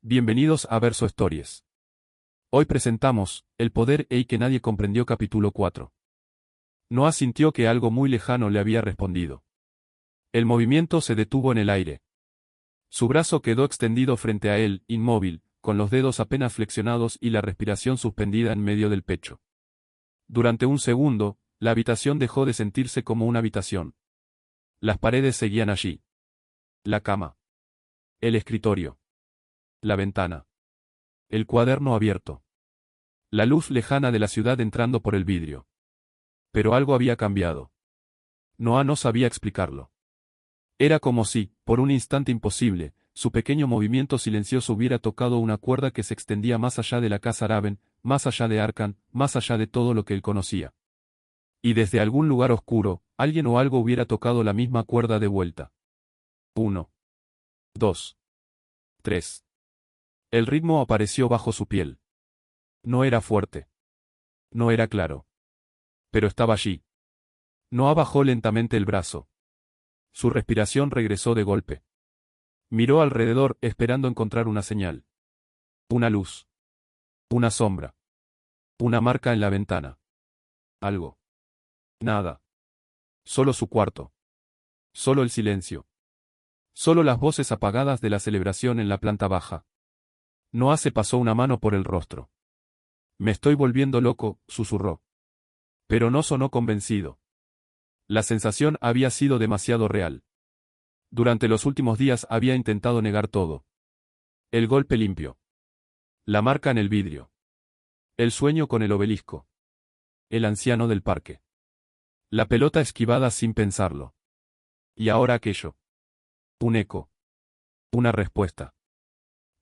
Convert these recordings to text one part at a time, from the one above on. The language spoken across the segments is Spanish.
Bienvenidos a Verso Stories. Hoy presentamos, El poder que nadie comprendió capítulo 4. Noah sintió que algo muy lejano le había respondido. El movimiento se detuvo en el aire. Su brazo quedó extendido frente a él, inmóvil, con los dedos apenas flexionados y la respiración suspendida en medio del pecho. Durante un segundo, la habitación dejó de sentirse como una habitación. Las paredes seguían allí. La cama. El escritorio. La ventana. El cuaderno abierto. La luz lejana de la ciudad entrando por el vidrio. Pero algo había cambiado. Noah no sabía explicarlo. Era como si, por un instante imposible, su pequeño movimiento silencioso hubiera tocado una cuerda que se extendía más allá de la casa Raven, más allá de Arkham, más allá de todo lo que él conocía. Y desde algún lugar oscuro, alguien o algo hubiera tocado la misma cuerda de vuelta. 1. 2. 3. El ritmo apareció bajo su piel. No era fuerte. No era claro. Pero estaba allí. Noah bajó lentamente el brazo. Su respiración regresó de golpe. Miró alrededor, esperando encontrar una señal. Una luz. Una sombra. Una marca en la ventana. Algo. Nada. Solo su cuarto. Solo el silencio. Solo las voces apagadas de la celebración en la planta baja. Noah se pasó una mano por el rostro. Me estoy volviendo loco, susurró. Pero no sonó convencido. La sensación había sido demasiado real. Durante los últimos días había intentado negar todo. El golpe limpio. La marca en el vidrio. El sueño con el obelisco. El anciano del parque. La pelota esquivada sin pensarlo. Y ahora aquello. Un eco. Una respuesta.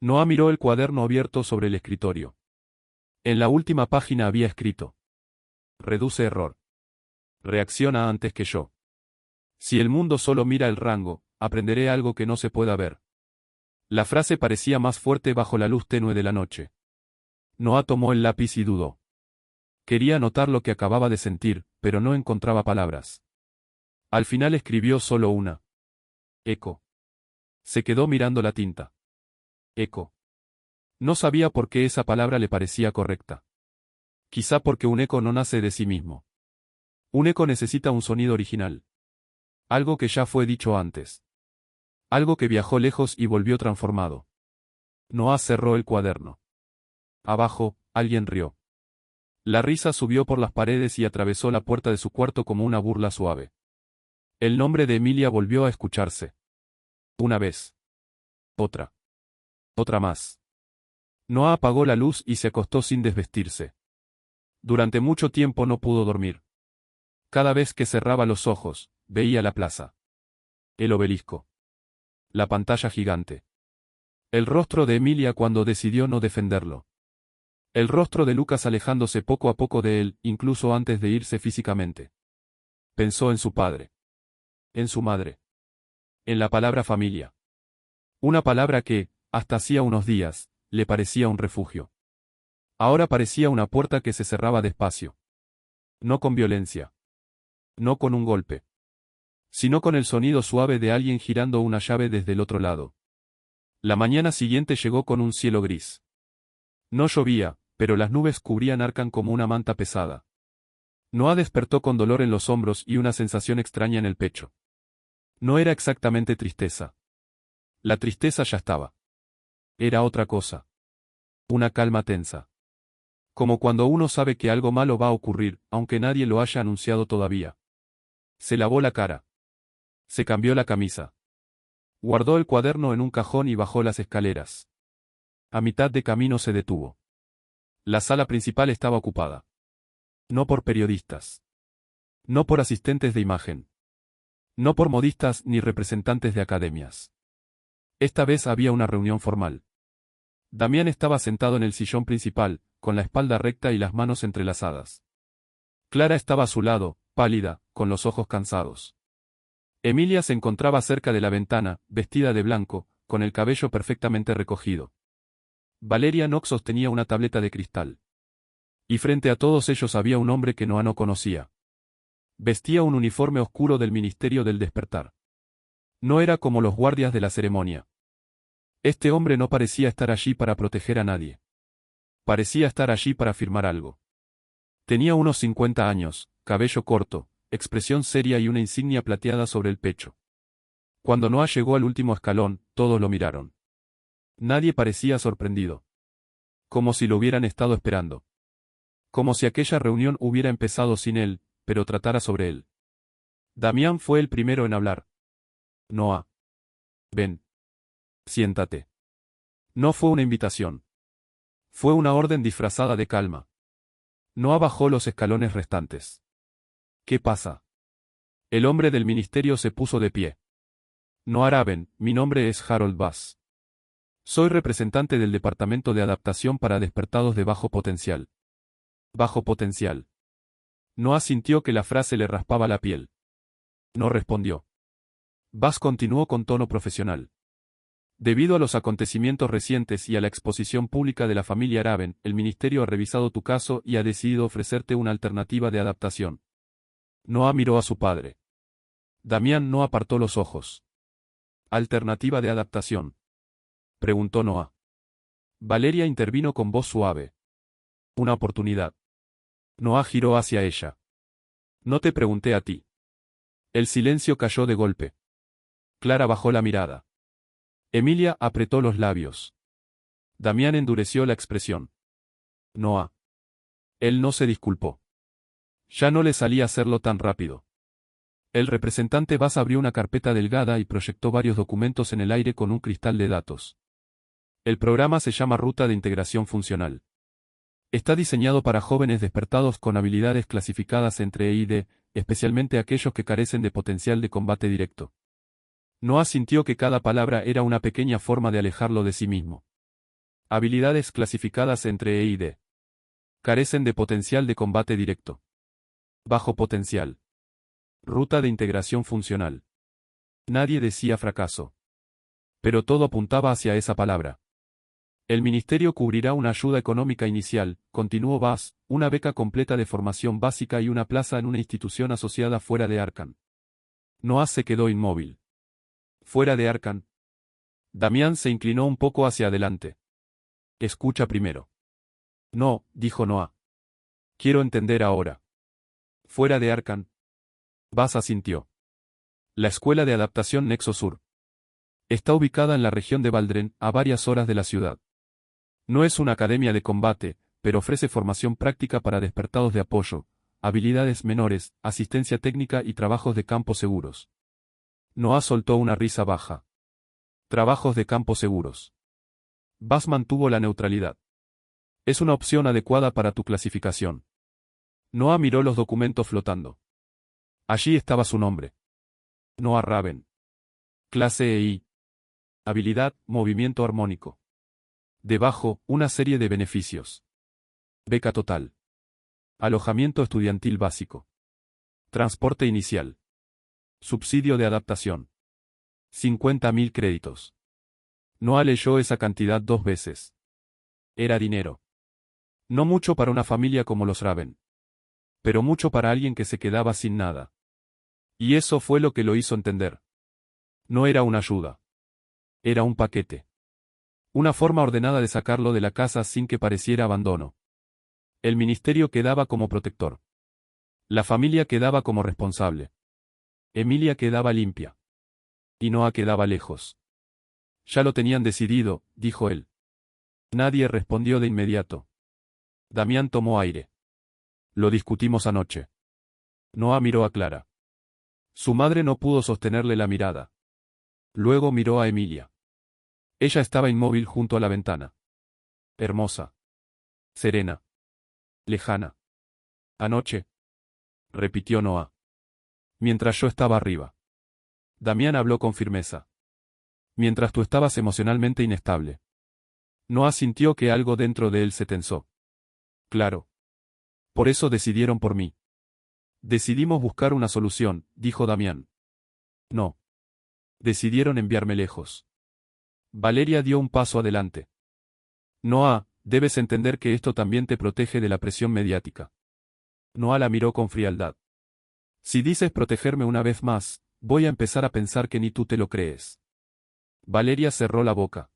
Noah miró el cuaderno abierto sobre el escritorio. En la última página había escrito. Reduce error. Reacciona antes que yo. Si el mundo solo mira el rango, aprenderé algo que no se pueda ver. La frase parecía más fuerte bajo la luz tenue de la noche. Noah tomó el lápiz y dudó. Quería anotar lo que acababa de sentir, pero no encontraba palabras. Al final escribió solo una. Eco. Se quedó mirando la tinta. Eco. No sabía por qué esa palabra le parecía correcta. Quizá porque un eco no nace de sí mismo. Un eco necesita un sonido original. Algo que ya fue dicho antes. Algo que viajó lejos y volvió transformado. Noah cerró el cuaderno. Abajo, alguien rió. La risa subió por las paredes y atravesó la puerta de su cuarto como una burla suave. El nombre de Emilia volvió a escucharse. Una vez. Otra. Otra más. Noah apagó la luz y se acostó sin desvestirse. Durante mucho tiempo no pudo dormir. Cada vez que cerraba los ojos, veía la plaza. El obelisco. La pantalla gigante. El rostro de Emilia cuando decidió no defenderlo. El rostro de Lucas alejándose poco a poco de él, incluso antes de irse físicamente. Pensó en su padre. En su madre. En la palabra familia. Una palabra que, hasta hacía unos días, le parecía un refugio. Ahora parecía una puerta que se cerraba despacio. No con violencia. No con un golpe. Sino con el sonido suave de alguien girando una llave desde el otro lado. La mañana siguiente llegó con un cielo gris. No llovía, pero las nubes cubrían Arkham como una manta pesada. Noah despertó con dolor en los hombros y una sensación extraña en el pecho. No era exactamente tristeza. La tristeza ya estaba. Era otra cosa. Una calma tensa. Como cuando uno sabe que algo malo va a ocurrir, aunque nadie lo haya anunciado todavía. Se lavó la cara. Se cambió la camisa. Guardó el cuaderno en un cajón y bajó las escaleras. A mitad de camino se detuvo. La sala principal estaba ocupada. No por periodistas. No por asistentes de imagen. No por modistas ni representantes de academias. Esta vez había una reunión formal. Damián estaba sentado en el sillón principal, con la espalda recta y las manos entrelazadas. Clara estaba a su lado, pálida, con los ojos cansados. Emilia se encontraba cerca de la ventana, vestida de blanco, con el cabello perfectamente recogido. Valeria Knox sostenía una tableta de cristal. Y frente a todos ellos había un hombre que Noah no conocía. Vestía un uniforme oscuro del Ministerio del Despertar. No era como los guardias de la ceremonia. Este hombre no parecía estar allí para proteger a nadie. Parecía estar allí para firmar algo. Tenía unos 50 años, cabello corto, expresión seria y una insignia plateada sobre el pecho. Cuando Noah llegó al último escalón, todos lo miraron. Nadie parecía sorprendido. Como si lo hubieran estado esperando. Como si aquella reunión hubiera empezado sin él, pero tratara sobre él. Damián fue el primero en hablar. Noah. Ven. Siéntate. No fue una invitación. Fue una orden disfrazada de calma. Noah bajó los escalones restantes. ¿Qué pasa? El hombre del ministerio se puso de pie. Noah Raven, mi nombre es Harold Bass. Soy representante del Departamento de Adaptación para Despertados de Bajo Potencial. Bajo potencial. Noah sintió que la frase le raspaba la piel. No respondió. Bass continuó con tono profesional. Debido a los acontecimientos recientes y a la exposición pública de la familia Raven, el ministerio ha revisado tu caso y ha decidido ofrecerte una alternativa de adaptación. Noah miró a su padre. Damián no apartó los ojos. ¿Alternativa de adaptación?, preguntó Noah. Valeria intervino con voz suave. Una oportunidad. Noah giró hacia ella. No te pregunté a ti. El silencio cayó de golpe. Clara bajó la mirada. Emilia apretó los labios. Damián endureció la expresión. Noah. Él no se disculpó. Ya no le salía hacerlo tan rápido. El representante Bass abrió una carpeta delgada y proyectó varios documentos en el aire con un cristal de datos. El programa se llama Ruta de Integración Funcional. Está diseñado para jóvenes despertados con habilidades clasificadas entre E y D, especialmente aquellos que carecen de potencial de combate directo. Noah sintió que cada palabra era una pequeña forma de alejarlo de sí mismo. Habilidades clasificadas entre E y D. Carecen de potencial de combate directo. Bajo potencial. Ruta de integración funcional. Nadie decía fracaso. Pero todo apuntaba hacia esa palabra. El ministerio cubrirá una ayuda económica inicial, continuó Bass, una beca completa de formación básica y una plaza en una institución asociada fuera de Arkham. Noah se quedó inmóvil. ¿Fuera de Arkham? Damián se inclinó un poco hacia adelante. Escucha primero. No, dijo Noah. Quiero entender ahora. ¿Fuera de Arkham? Bass asintió. La Escuela de Adaptación Nexo Sur. Está ubicada en la región de Valdren, a varias horas de la ciudad. No es una academia de combate, pero ofrece formación práctica para despertados de apoyo, habilidades menores, asistencia técnica y trabajos de campo seguros. Noah soltó una risa baja. Trabajos de campo seguros. Bass mantuvo la neutralidad. Es una opción adecuada para tu clasificación. Noah miró los documentos flotando. Allí estaba su nombre. Noah Raven. Clase EI. Habilidad, movimiento armónico. Debajo, una serie de beneficios. Beca total. Alojamiento estudiantil básico. Transporte inicial. Subsidio de adaptación. 50.000 créditos. Noah leyó esa cantidad 2 veces. Era dinero. No mucho para una familia como los Raven. Pero mucho para alguien que se quedaba sin nada. Y eso fue lo que lo hizo entender. No era una ayuda. Era un paquete. Una forma ordenada de sacarlo de la casa sin que pareciera abandono. El ministerio quedaba como protector. La familia quedaba como responsable. Emilia quedaba limpia. Y Noah quedaba lejos. Ya lo tenían decidido, dijo él. Nadie respondió de inmediato. Damián tomó aire. Lo discutimos anoche. Noah miró a Clara. Su madre no pudo sostenerle la mirada. Luego miró a Emilia. Ella estaba inmóvil junto a la ventana. Hermosa. Serena. Lejana. Anoche. Repitió Noah. Mientras yo estaba arriba. Damián habló con firmeza. Mientras tú estabas emocionalmente inestable. Noah sintió que algo dentro de él se tensó. Claro. Por eso decidieron por mí. Decidimos buscar una solución, dijo Damián. No. Decidieron enviarme lejos. Valeria dio un paso adelante. Noah, debes entender que esto también te protege de la presión mediática. Noah la miró con frialdad. Si dices protegerme una vez más, voy a empezar a pensar que ni tú te lo crees. Valeria cerró la boca.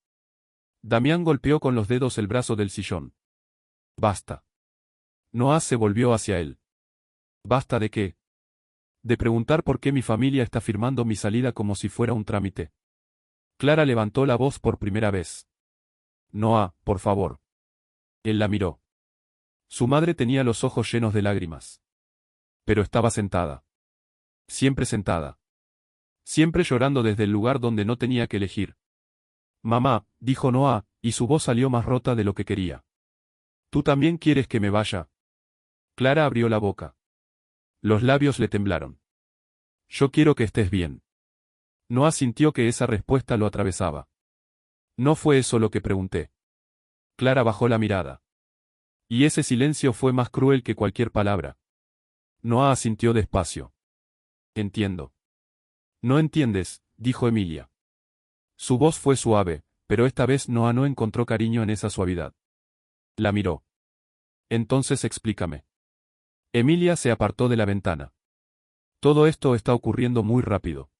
Damián golpeó con los dedos el brazo del sillón. Basta. Noah se volvió hacia él. ¿Basta de qué? De preguntar por qué mi familia está firmando mi salida como si fuera un trámite. Clara levantó la voz por primera vez. Noah, por favor. Él la miró. Su madre tenía los ojos llenos de lágrimas. Pero estaba sentada. Siempre sentada. Siempre llorando desde el lugar donde no tenía que elegir. Mamá, dijo Noah, y su voz salió más rota de lo que quería. ¿Tú también quieres que me vaya? Clara abrió la boca. Los labios le temblaron. Yo quiero que estés bien. Noah sintió que esa respuesta lo atravesaba. No fue eso lo que pregunté. Clara bajó la mirada. Y ese silencio fue más cruel que cualquier palabra. Noah asintió despacio. Entiendo. No entiendes, dijo Emilia. Su voz fue suave, pero esta vez Noah no encontró cariño en esa suavidad. La miró. Entonces explícame. Emilia se apartó de la ventana. Todo esto está ocurriendo muy rápido.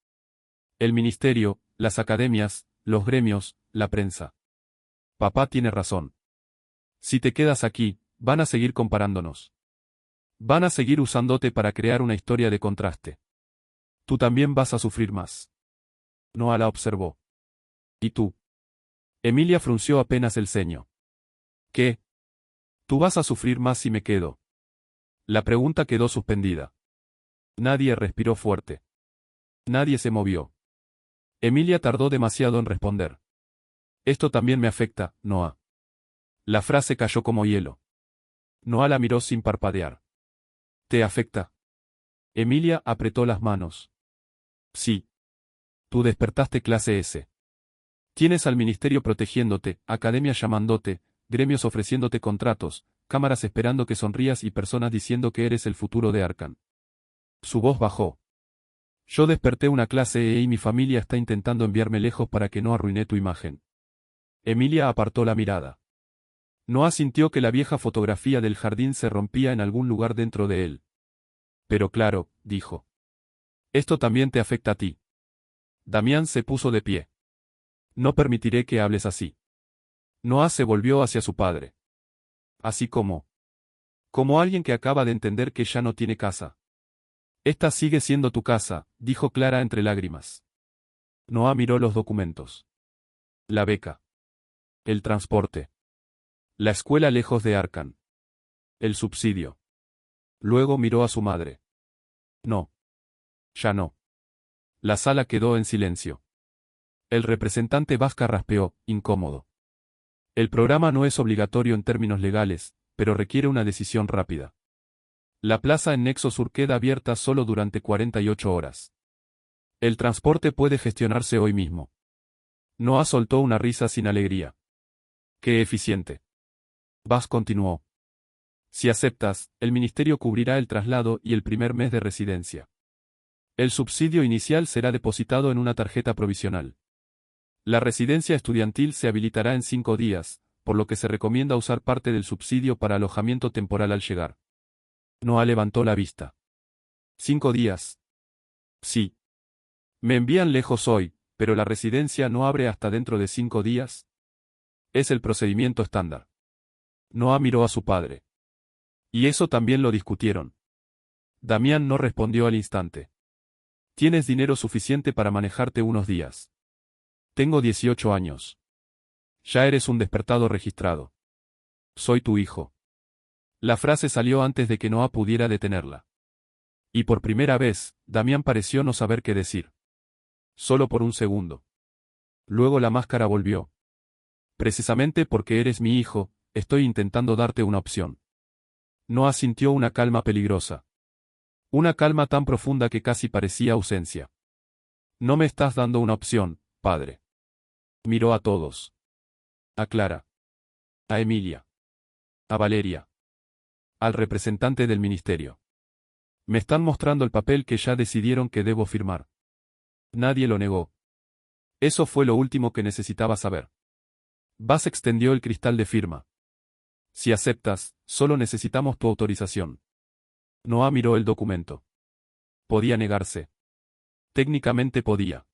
El ministerio, las academias, los gremios, la prensa. Papá tiene razón. Si te quedas aquí, van a seguir comparándonos. Van a seguir usándote para crear una historia de contraste. Tú también vas a sufrir más. Noah la observó. ¿Y tú? Emilia frunció apenas el ceño. ¿Qué? Tú vas a sufrir más si me quedo. La pregunta quedó suspendida. Nadie respiró fuerte. Nadie se movió. Emilia tardó demasiado en responder. Esto también me afecta, Noah. La frase cayó como hielo. Noah la miró sin parpadear. ¿Te afecta? Emilia apretó las manos. Sí. Tú despertaste clase S. Tienes al ministerio protegiéndote, academias llamándote, gremios ofreciéndote contratos, cámaras esperando que sonrías y personas diciendo que eres el futuro de Arkham. Su voz bajó. Yo desperté una clase E y mi familia está intentando enviarme lejos para que no arruine tu imagen. Emilia apartó la mirada. Noah sintió que la vieja fotografía del jardín se rompía en algún lugar dentro de él. Pero claro, dijo. Esto también te afecta a ti. Damián se puso de pie. No permitiré que hables así. Noah se volvió hacia su padre. Así como alguien que acaba de entender que ya no tiene casa. Esta sigue siendo tu casa, dijo Clara entre lágrimas. Noah miró los documentos. La beca. El transporte. La escuela lejos de Arkham. El subsidio. Luego miró a su madre. No. Ya no. La sala quedó en silencio. El representante Vasca raspeó, incómodo. El programa no es obligatorio en términos legales, pero requiere una decisión rápida. La plaza en Nexo Sur queda abierta solo durante 48 horas. El transporte puede gestionarse hoy mismo. Noah soltó una risa sin alegría. ¡Qué eficiente! Vas continuó. Si aceptas, el ministerio cubrirá el traslado y el primer mes de residencia. El subsidio inicial será depositado en una tarjeta provisional. La residencia estudiantil se habilitará en 5 días, por lo que se recomienda usar parte del subsidio para alojamiento temporal al llegar. Noah levantó la vista. 5 días. Sí. Me envían lejos hoy, pero la residencia no abre hasta dentro de 5 días. Es el procedimiento estándar. Noah miró a su padre. Y eso también lo discutieron. Damián no respondió al instante. Tienes dinero suficiente para manejarte unos días. Tengo 18 años. Ya eres un despertado registrado. Soy tu hijo. La frase salió antes de que Noah pudiera detenerla. Y por primera vez, Damián pareció no saber qué decir. Solo por un segundo. Luego la máscara volvió. Precisamente porque eres mi hijo, estoy intentando darte una opción. Noah sintió una calma peligrosa. Una calma tan profunda que casi parecía ausencia. No me estás dando una opción, padre. Miró a todos. A Clara. A Emilia. A Valeria. Al representante del ministerio. Me están mostrando el papel que ya decidieron que debo firmar. Nadie lo negó. Eso fue lo último que necesitaba saber. Bass extendió el cristal de firma. Si aceptas, solo necesitamos tu autorización. Noah miró el documento. Podía negarse. Técnicamente podía.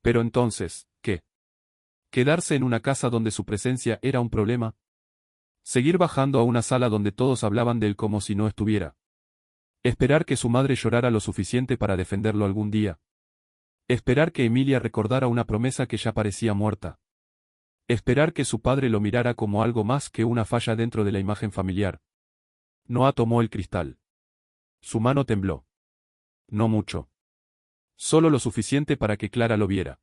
Pero entonces, ¿qué? ¿Quedarse en una casa donde su presencia era un problema? ¿Seguir bajando a una sala donde todos hablaban de él como si no estuviera? ¿Esperar que su madre llorara lo suficiente para defenderlo algún día? ¿Esperar que Emilia recordara una promesa que ya parecía muerta? ¿Esperar que su padre lo mirara como algo más que una falla dentro de la imagen familiar? Noah tomó el cristal. Su mano tembló. No mucho. Solo lo suficiente para que Clara lo viera.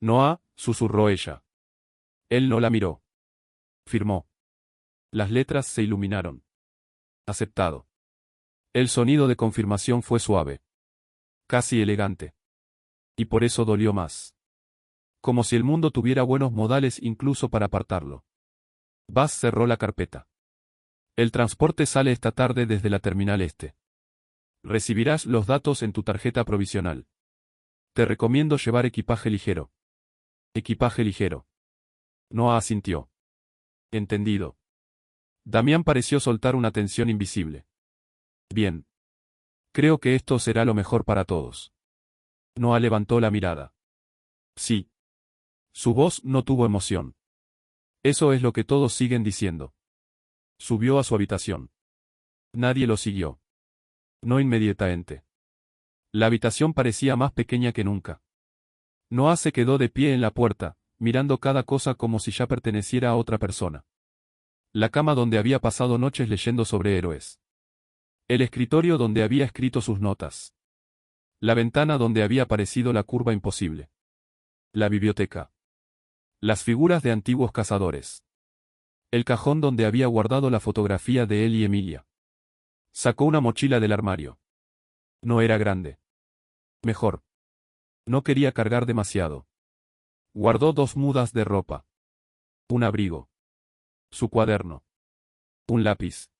Noah, susurró ella. Él no la miró. Firmó. Las letras se iluminaron. Aceptado. El sonido de confirmación fue suave. Casi elegante. Y por eso dolió más. Como si el mundo tuviera buenos modales incluso para apartarlo. Buzz cerró la carpeta. El transporte sale esta tarde desde la terminal este. Recibirás los datos en tu tarjeta provisional. Te recomiendo llevar equipaje ligero. Equipaje ligero. Noah asintió. Entendido. Damián pareció soltar una tensión invisible. Bien. Creo que esto será lo mejor para todos. Noah levantó la mirada. Sí. Su voz no tuvo emoción. Eso es lo que todos siguen diciendo. Subió a su habitación. Nadie lo siguió. No inmediatamente. La habitación parecía más pequeña que nunca. Noah se quedó de pie en la puerta, mirando cada cosa como si ya perteneciera a otra persona. La cama donde había pasado noches leyendo sobre héroes. El escritorio donde había escrito sus notas. La ventana donde había aparecido la curva imposible. La biblioteca. Las figuras de antiguos cazadores. El cajón donde había guardado la fotografía de él y Emilia. Sacó una mochila del armario. No era grande. Mejor. No quería cargar demasiado. Guardó 2 mudas de ropa. Un abrigo. Su cuaderno. Un lápiz.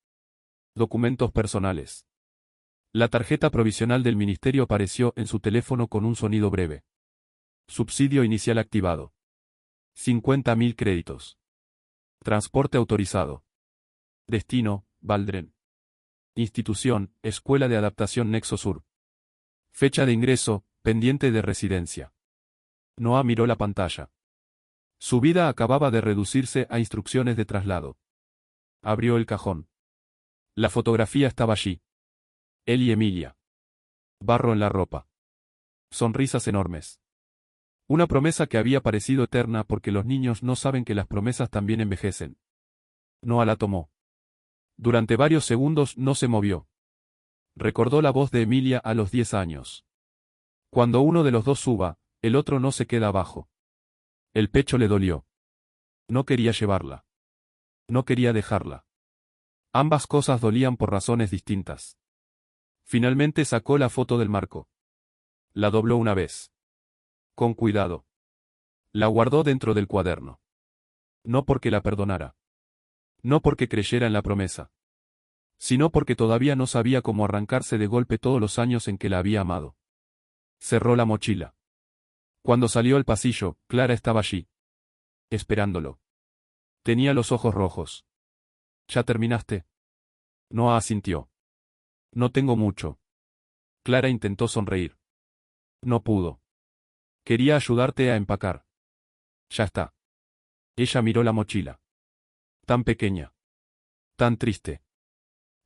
Documentos personales. La tarjeta provisional del ministerio apareció en su teléfono con un sonido breve. Subsidio inicial activado. 50.000 créditos. Transporte autorizado. Destino, Valdren. Institución, Escuela de Adaptación Nexo Sur. Fecha de ingreso, pendiente de residencia. Noah miró la pantalla. Su vida acababa de reducirse a instrucciones de traslado. Abrió el cajón. La fotografía estaba allí. Él y Emilia. Barro en la ropa. Sonrisas enormes. Una promesa que había parecido eterna porque los niños no saben que las promesas también envejecen. Noah la tomó. Durante varios segundos no se movió. Recordó la voz de Emilia a los 10 años. Cuando uno de los dos suba, el otro no se queda abajo. El pecho le dolió. No quería llevarla. No quería dejarla. Ambas cosas dolían por razones distintas. Finalmente sacó la foto del marco. La dobló una vez. Con cuidado. La guardó dentro del cuaderno. No porque la perdonara. No porque creyera en la promesa. Sino porque todavía no sabía cómo arrancarse de golpe todos los años en que la había amado. Cerró la mochila. Cuando salió al pasillo, Clara estaba allí. Esperándolo. Tenía los ojos rojos. ¿Ya terminaste? Noah asintió. No tengo mucho. Clara intentó sonreír. No pudo. Quería ayudarte a empacar. Ya está. Ella miró la mochila. Tan pequeña. Tan triste.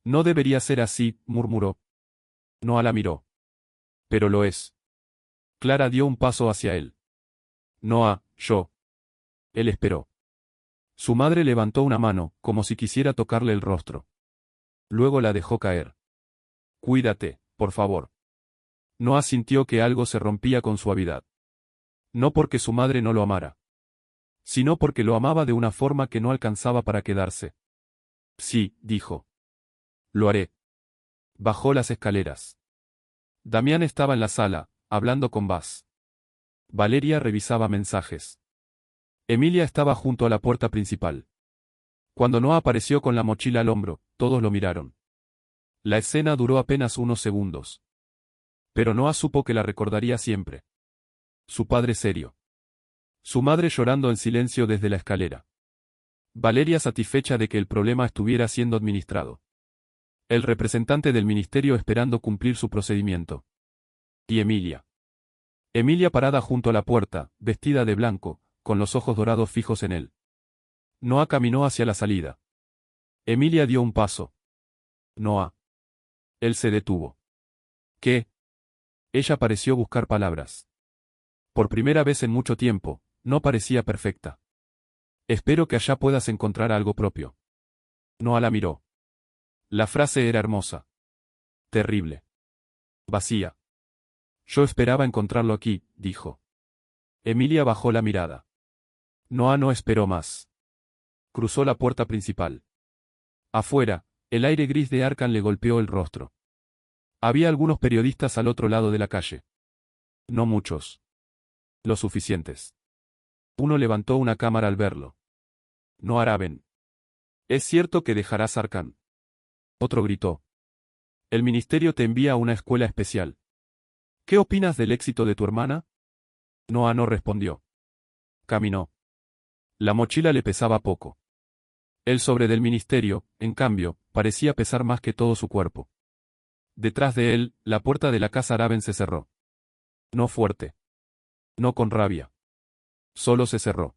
No debería ser así, murmuró. Noah la miró. Pero lo es. Clara dio un paso hacia él. Noah, yo. Él esperó. Su madre levantó una mano, como si quisiera tocarle el rostro. Luego la dejó caer. Cuídate, por favor. Noah sintió que algo se rompía con suavidad. No porque su madre no lo amara. Sino porque lo amaba de una forma que no alcanzaba para quedarse. Sí, dijo. Lo haré. Bajó las escaleras. Damián estaba en la sala, hablando con Buzz. Valeria revisaba mensajes. Emilia estaba junto a la puerta principal. Cuando Noah apareció con la mochila al hombro, todos lo miraron. La escena duró apenas unos segundos. Pero Noah supo que la recordaría siempre. Su padre serio. Su madre llorando en silencio desde la escalera. Valeria satisfecha de que el problema estuviera siendo administrado. El representante del ministerio esperando cumplir su procedimiento. Y Emilia. Emilia parada junto a la puerta, vestida de blanco, con los ojos dorados fijos en él. Noah caminó hacia la salida. Emilia dio un paso. Noah. Él se detuvo. ¿Qué? Ella pareció buscar palabras. Por primera vez en mucho tiempo, no parecía perfecta. Espero que allá puedas encontrar algo propio. Noah la miró. La frase era hermosa. Terrible. Vacía. Yo esperaba encontrarlo aquí, dijo. Emilia bajó la mirada. Noah no esperó más. Cruzó la puerta principal. Afuera, el aire gris de Arkham le golpeó el rostro. Había algunos periodistas al otro lado de la calle. No muchos. Lo suficientes. Uno levantó una cámara al verlo. No Araben. ¿Es cierto que dejarás Arkham? Otro gritó. El ministerio te envía a una escuela especial. ¿Qué opinas del éxito de tu hermana? Noah no respondió. Caminó. La mochila le pesaba poco. El sobre del ministerio, en cambio, parecía pesar más que todo su cuerpo. Detrás de él, la puerta de la casa Araben se cerró. No fuerte. No con rabia. Solo se cerró.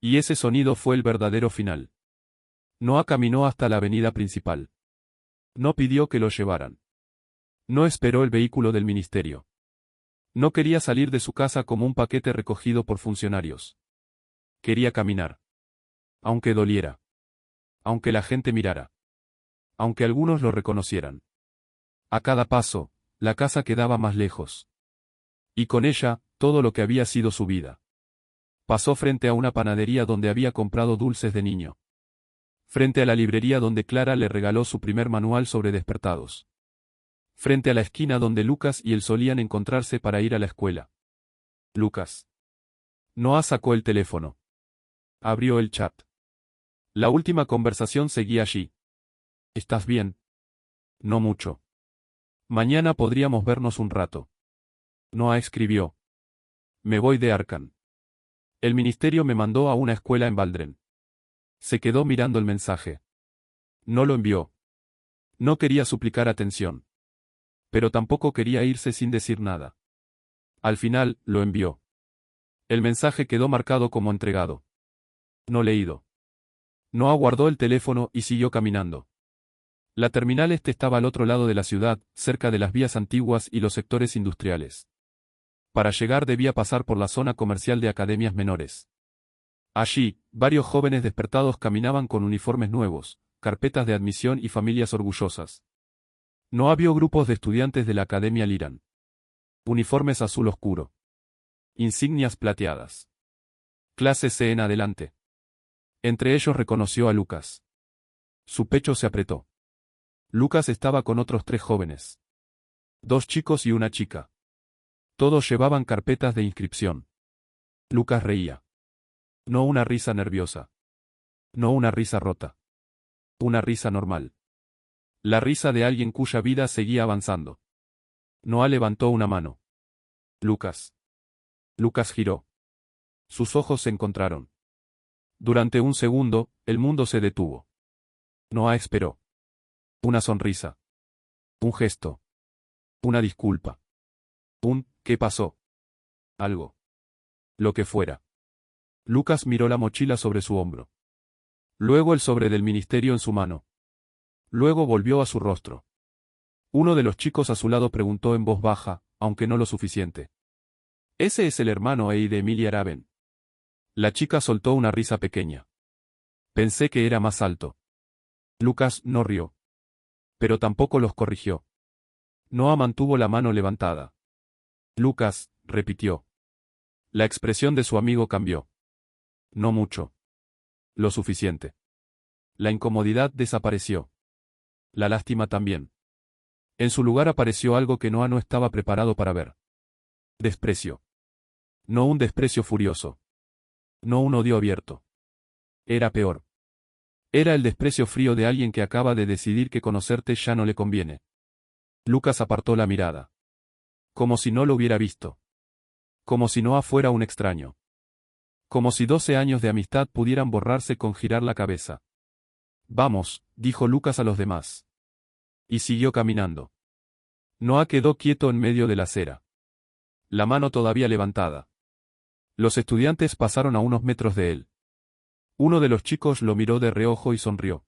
Y ese sonido fue el verdadero final. Noah caminó hasta la avenida principal. No pidió que lo llevaran. No esperó el vehículo del ministerio. No quería salir de su casa como un paquete recogido por funcionarios. Quería caminar. Aunque doliera. Aunque la gente mirara. Aunque algunos lo reconocieran. A cada paso, la casa quedaba más lejos. Y con ella, todo lo que había sido su vida. Pasó frente a una panadería donde había comprado dulces de niño. Frente a la librería donde Clara le regaló su primer manual sobre despertados. Frente a la esquina donde Lucas y él solían encontrarse para ir a la escuela. Lucas. Noah sacó el teléfono. Abrió el chat. La última conversación seguía allí. ¿Estás bien? No mucho. Mañana podríamos vernos un rato. Noah escribió. Me voy de Arkham. El ministerio me mandó a una escuela en Baldren. Se quedó mirando el mensaje. No lo envió. No quería suplicar atención. Pero tampoco quería irse sin decir nada. Al final, lo envió. El mensaje quedó marcado como entregado. No leído. Noah guardó el teléfono y siguió caminando. La terminal este estaba al otro lado de la ciudad, cerca de las vías antiguas y los sectores industriales. Para llegar debía pasar por la zona comercial de academias menores. Allí, varios jóvenes despertados caminaban con uniformes nuevos, carpetas de admisión y familias orgullosas. No había grupos de estudiantes de la Academia Liran. Uniformes azul oscuro. Insignias plateadas. Clase C en adelante. Entre ellos reconoció a Lucas. Su pecho se apretó. Lucas estaba con otros 3 jóvenes. 2 chicos y una chica. Todos llevaban carpetas de inscripción. Lucas reía. No una risa nerviosa. No una risa rota. Una risa normal. La risa de alguien cuya vida seguía avanzando. Noah levantó una mano. Lucas. Lucas giró. Sus ojos se encontraron. Durante un segundo, el mundo se detuvo. Noah esperó. Una sonrisa. Un gesto. Una disculpa. ¿Qué pasó? Algo. Lo que fuera. Lucas miró la mochila sobre su hombro. Luego el sobre del ministerio en su mano. Luego volvió a su rostro. Uno de los chicos a su lado preguntó en voz baja, aunque no lo suficiente. ¿Ese es el hermano de Emilia Araben? La chica soltó una risa pequeña. Pensé que era más alto. Lucas no rió. Pero tampoco los corrigió. Noah mantuvo la mano levantada. Lucas, repitió. La expresión de su amigo cambió. No mucho. Lo suficiente. La incomodidad desapareció. La lástima también. En su lugar apareció algo que Noah no estaba preparado para ver. Desprecio. No un desprecio furioso. No un odio abierto. Era peor. Era el desprecio frío de alguien que acaba de decidir que conocerte ya no le conviene. Lucas apartó la mirada. Como si no lo hubiera visto. Como si Noah fuera un extraño. Como si 12 años de amistad pudieran borrarse con girar la cabeza. Vamos, dijo Lucas a los demás. Y siguió caminando. Noah quedó quieto en medio de la acera. La mano todavía levantada. Los estudiantes pasaron a unos metros de él. Uno de los chicos lo miró de reojo y sonrió.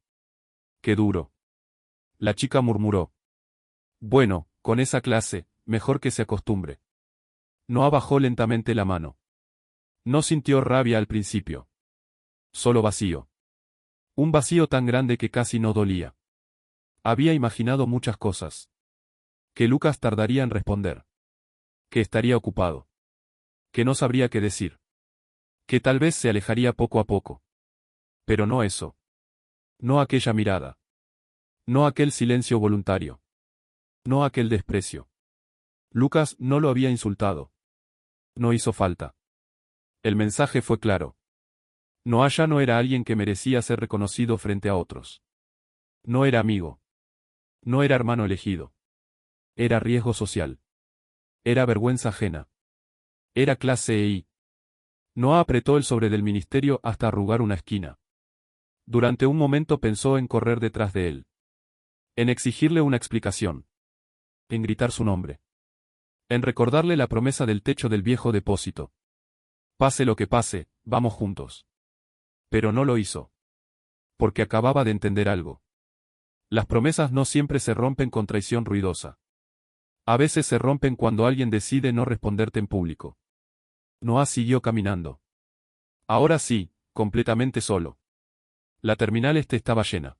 ¡Qué duro! La chica murmuró. Bueno, con esa clase, mejor que se acostumbre. Noah bajó lentamente la mano. No sintió rabia al principio. Solo vacío. Un vacío tan grande que casi no dolía. Había imaginado muchas cosas. Que Lucas tardaría en responder. Que estaría ocupado. Que no sabría qué decir. Que tal vez se alejaría poco a poco. Pero no eso. No aquella mirada. No aquel silencio voluntario. No aquel desprecio. Lucas no lo había insultado. No hizo falta. El mensaje fue claro. Noah ya no era alguien que merecía ser reconocido frente a otros. No era amigo. No era hermano elegido. Era riesgo social. Era vergüenza ajena. Era clase EI. Noah apretó el sobre del ministerio hasta arrugar una esquina. Durante un momento pensó en correr detrás de él. En exigirle una explicación. En gritar su nombre. En recordarle la promesa del techo del viejo depósito. Pase lo que pase, vamos juntos. Pero no lo hizo. Porque acababa de entender algo. Las promesas no siempre se rompen con traición ruidosa. A veces se rompen cuando alguien decide no responderte en público. Noah siguió caminando. Ahora sí, completamente solo. La terminal estaba llena.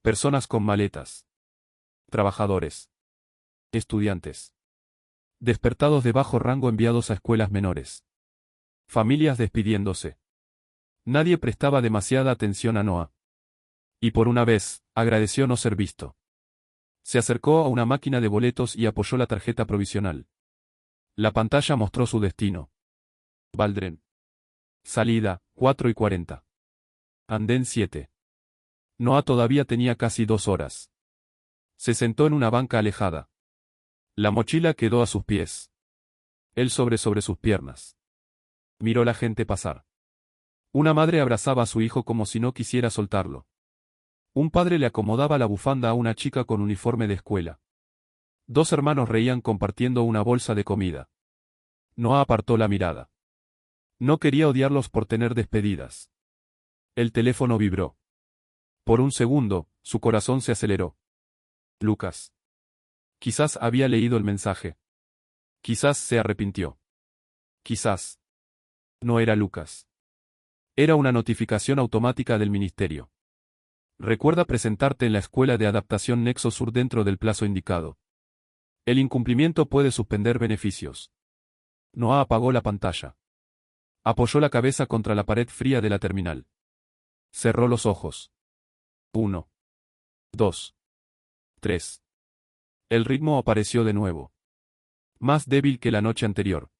Personas con maletas. Trabajadores. Estudiantes. Despertados de bajo rango enviados a escuelas menores. Familias despidiéndose. Nadie prestaba demasiada atención a Noah. Y por una vez, agradeció no ser visto. Se acercó a una máquina de boletos y apoyó la tarjeta provisional. La pantalla mostró su destino. Valdren. Salida, 4:40. Andén 7. Noah todavía tenía casi 2 horas. Se sentó en una banca alejada. La mochila quedó a sus pies. Él sobre sus piernas. Miró la gente pasar. Una madre abrazaba a su hijo como si no quisiera soltarlo. Un padre le acomodaba la bufanda a una chica con uniforme de escuela. 2 hermanos reían compartiendo una bolsa de comida. Noah apartó la mirada. No quería odiarlos por tener despedidas. El teléfono vibró. Por un segundo, su corazón se aceleró. Lucas. Quizás había leído el mensaje. Quizás se arrepintió. Quizás. No era Lucas. Era una notificación automática del ministerio. Recuerda presentarte en la escuela de adaptación Nexo Sur dentro del plazo indicado. El incumplimiento puede suspender beneficios. Noah apagó la pantalla. Apoyó la cabeza contra la pared fría de la terminal. Cerró los ojos. 1. 2. 3. El ritmo apareció de nuevo. Más débil que la noche anterior.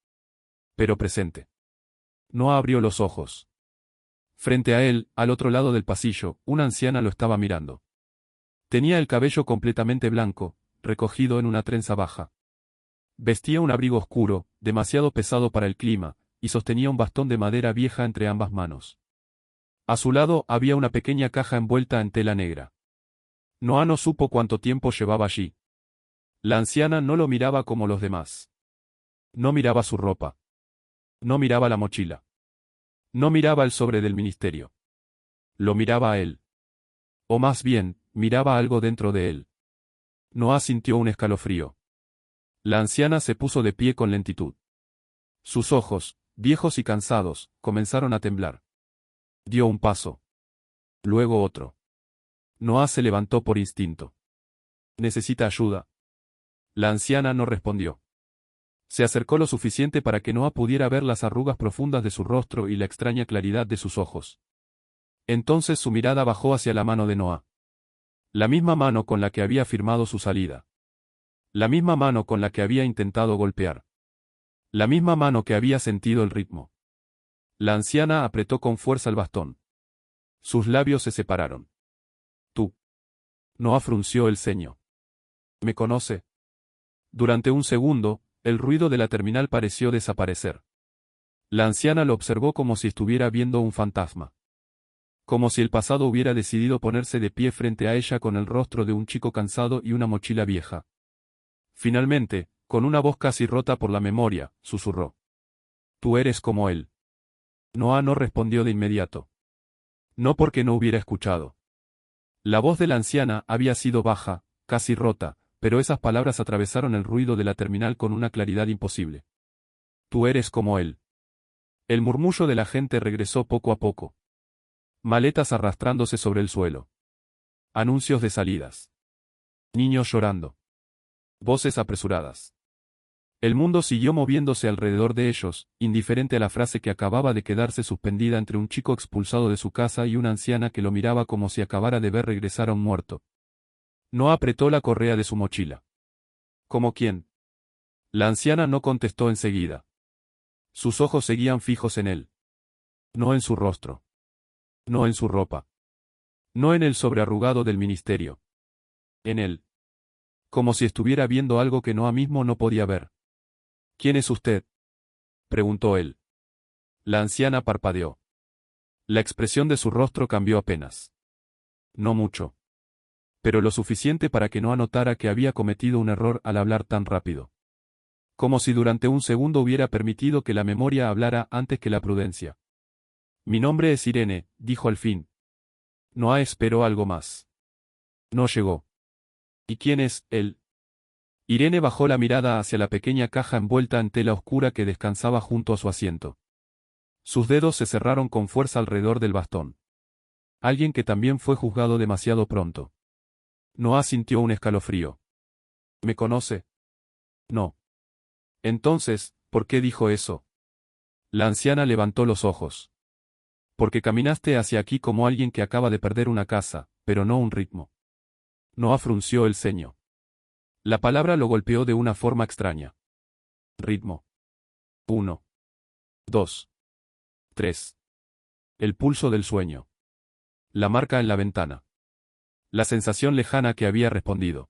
Pero presente. Noah abrió los ojos. Frente a él, al otro lado del pasillo, una anciana lo estaba mirando. Tenía el cabello completamente blanco, recogido en una trenza baja. Vestía un abrigo oscuro, demasiado pesado para el clima, y sostenía un bastón de madera vieja entre ambas manos. A su lado había una pequeña caja envuelta en tela negra. Noah no supo cuánto tiempo llevaba allí. La anciana no lo miraba como los demás. No miraba su ropa. No miraba la mochila. No miraba el sobre del ministerio. Lo miraba a él. O más bien, miraba algo dentro de él. Noah sintió un escalofrío. La anciana se puso de pie con lentitud. Sus ojos, viejos y cansados, comenzaron a temblar. Dio un paso. Luego otro. Noah se levantó por instinto. ¿Necesita ayuda? La anciana no respondió. Se acercó lo suficiente para que Noah pudiera ver las arrugas profundas de su rostro y la extraña claridad de sus ojos. Entonces su mirada bajó hacia la mano de Noah. La misma mano con la que había firmado su salida. La misma mano con la que había intentado golpear. La misma mano que había sentido el ritmo. La anciana apretó con fuerza el bastón. Sus labios se separaron. Tú. Noah frunció el ceño. ¿Me conoce? Durante un segundo, el ruido de la terminal pareció desaparecer. La anciana lo observó como si estuviera viendo un fantasma. Como si el pasado hubiera decidido ponerse de pie frente a ella con el rostro de un chico cansado y una mochila vieja. Finalmente, con una voz casi rota por la memoria, susurró. Tú eres como él. Noah no respondió de inmediato. No porque no hubiera escuchado. La voz de la anciana había sido baja, casi rota, pero esas palabras atravesaron el ruido de la terminal con una claridad imposible. Tú eres como él. El murmullo de la gente regresó poco a poco. Maletas arrastrándose sobre el suelo. Anuncios de salidas. Niños llorando. Voces apresuradas. El mundo siguió moviéndose alrededor de ellos, indiferente a la frase que acababa de quedarse suspendida entre un chico expulsado de su casa y una anciana que lo miraba como si acabara de ver regresar a un muerto. No apretó la correa de su mochila. ¿Cómo quién? La anciana no contestó enseguida. Sus ojos seguían fijos en él. No en su rostro. No en su ropa. No en el sobrearrugado del ministerio. En él. Como si estuviera viendo algo que Noah mismo no podía ver. ¿Quién es usted?, preguntó él. La anciana parpadeó. La expresión de su rostro cambió apenas. No mucho. Pero lo suficiente para que Noah notara que había cometido un error al hablar tan rápido. Como si durante un segundo hubiera permitido que la memoria hablara antes que la prudencia. Mi nombre es Irene, dijo al fin. Noah esperó algo más. No llegó. ¿Y quién es él? Irene bajó la mirada hacia la pequeña caja envuelta en tela oscura que descansaba junto a su asiento. Sus dedos se cerraron con fuerza alrededor del bastón. Alguien que también fue juzgado demasiado pronto. Noah sintió un escalofrío. ¿Me conoce? No. Entonces, ¿por qué dijo eso? La anciana levantó los ojos. Porque caminaste hacia aquí como alguien que acaba de perder una casa, pero no un ritmo. Noah frunció el ceño. La palabra lo golpeó de una forma extraña. Ritmo. 1, 2, 3. El pulso del sueño. La marca en la ventana. La sensación lejana que había respondido.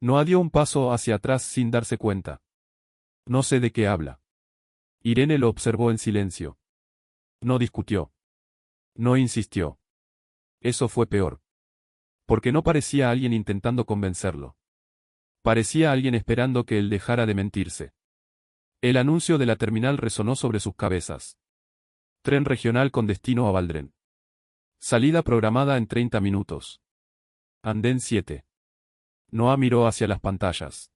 Noah dio un paso hacia atrás sin darse cuenta. No sé de qué habla. Irene lo observó en silencio. No discutió. No insistió. Eso fue peor. Porque no parecía alguien intentando convencerlo. Parecía alguien esperando que él dejara de mentirse. El anuncio de la terminal resonó sobre sus cabezas. Tren regional con destino a Valdren. Salida programada en 30 minutos. Andén 7. Noah miró hacia las pantallas.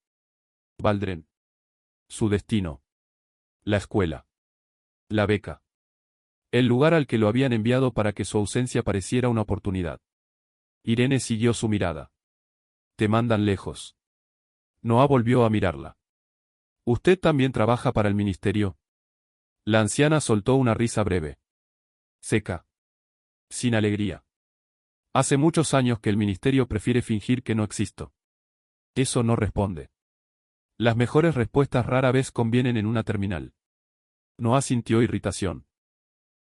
Valdren. Su destino. La escuela. La beca. El lugar al que lo habían enviado para que su ausencia pareciera una oportunidad. Irene siguió su mirada. Te mandan lejos. Noah volvió a mirarla. ¿Usted también trabaja para el ministerio? La anciana soltó una risa breve. Seca. Sin alegría. Hace muchos años que el ministerio prefiere fingir que no existo. Eso no responde. Las mejores respuestas rara vez convienen en una terminal. Noah sintió irritación.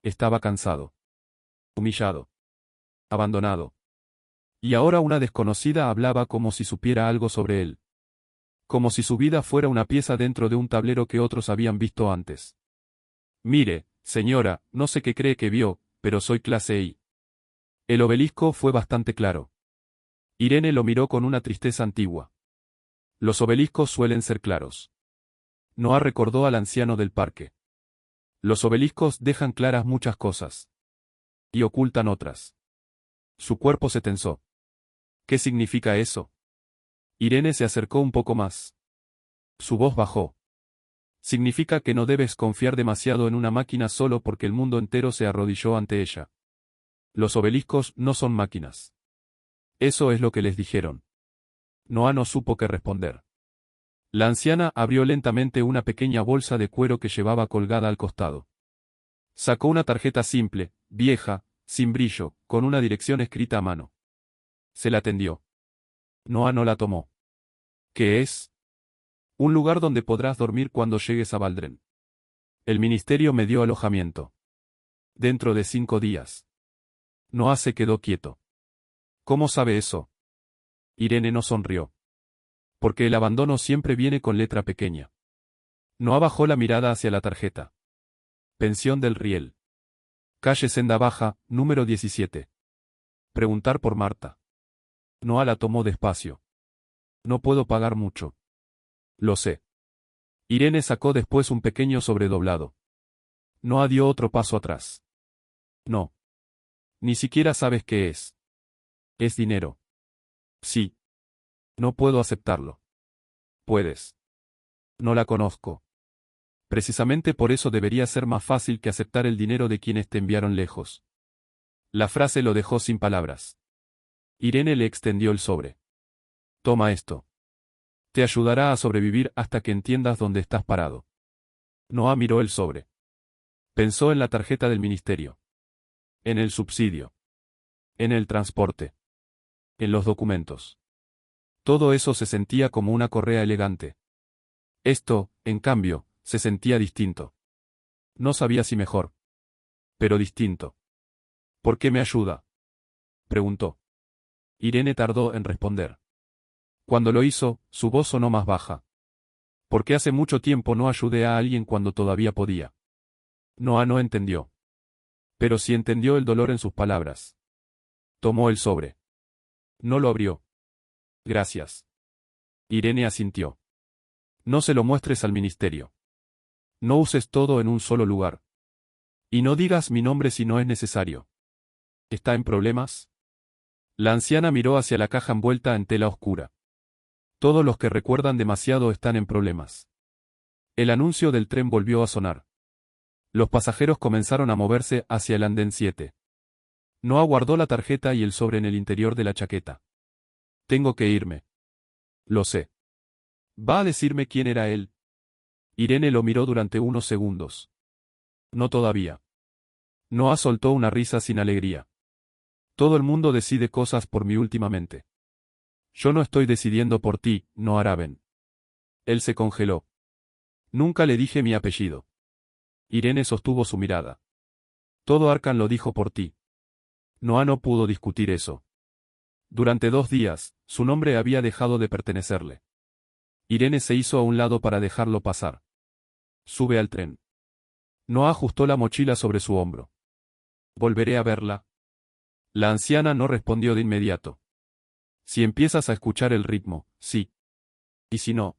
Estaba cansado. Humillado. Abandonado. Y ahora una desconocida hablaba como si supiera algo sobre él. Como si su vida fuera una pieza dentro de un tablero que otros habían visto antes. Mire, señora, no sé qué cree que vio, pero soy clase I. El obelisco fue bastante claro. Irene lo miró con una tristeza antigua. Los obeliscos suelen ser claros. Noah recordó al anciano del parque. Los obeliscos dejan claras muchas cosas. Y ocultan otras. Su cuerpo se tensó. ¿Qué significa eso? Irene se acercó un poco más. Su voz bajó. Significa que no debes confiar demasiado en una máquina solo porque el mundo entero se arrodilló ante ella. Los obeliscos no son máquinas. Eso es lo que les dijeron. Noah no supo qué responder. La anciana abrió lentamente una pequeña bolsa de cuero que llevaba colgada al costado. Sacó una tarjeta simple, vieja, sin brillo, con una dirección escrita a mano. Se la tendió. Noah no la tomó. ¿Qué es? Un lugar donde podrás dormir cuando llegues a Valdren. El ministerio me dio alojamiento. Dentro de 5 días. Noah se quedó quieto. ¿Cómo sabe eso? Irene no sonrió. Porque el abandono siempre viene con letra pequeña. Noah bajó la mirada hacia la tarjeta. Pensión del Riel. Calle Senda Baja, número 17. Preguntar por Marta. Noah la tomó despacio. No puedo pagar mucho. Lo sé. Irene sacó después un pequeño sobredoblado. Noah dio otro paso atrás. No. Ni siquiera sabes qué es. Es dinero. Sí. No puedo aceptarlo. Puedes. No la conozco. Precisamente por eso debería ser más fácil que aceptar el dinero de quienes te enviaron lejos. La frase lo dejó sin palabras. Irene le extendió el sobre. Toma esto. Te ayudará a sobrevivir hasta que entiendas dónde estás parado. Noah miró el sobre. Pensó en la tarjeta del ministerio. En el subsidio. En el transporte. En los documentos. Todo eso se sentía como una correa elegante. Esto, en cambio, se sentía distinto. No sabía si mejor. Pero distinto. ¿Por qué me ayuda? Preguntó. Irene tardó en responder. Cuando lo hizo, su voz sonó más baja. Porque hace mucho tiempo no ayudé a alguien cuando todavía podía. Noah no entendió. Pero sí entendió el dolor en sus palabras. Tomó el sobre. No lo abrió. Gracias. Irene asintió. No se lo muestres al ministerio. No uses todo en un solo lugar. Y no digas mi nombre si no es necesario. ¿Está en problemas? La anciana miró hacia la caja envuelta en tela oscura. Todos los que recuerdan demasiado están en problemas. El anuncio del tren volvió a sonar. Los pasajeros comenzaron a moverse hacia el andén 7. Noah guardó la tarjeta y el sobre en el interior de la chaqueta. Tengo que irme. Lo sé. ¿Va a decirme quién era él? Irene lo miró durante unos segundos. No todavía. Noah soltó una risa sin alegría. Todo el mundo decide cosas por mí últimamente. Yo no estoy decidiendo por ti, Noah Raven. Él se congeló. Nunca le dije mi apellido. Irene sostuvo su mirada. Todo Arkham lo dijo por ti. Noah no pudo discutir eso. Durante 2 días, su nombre había dejado de pertenecerle. Irene se hizo a un lado para dejarlo pasar. Sube al tren. Noah ajustó la mochila sobre su hombro. ¿Volveré a verla? La anciana no respondió de inmediato. Si empiezas a escuchar el ritmo, sí. Y si no,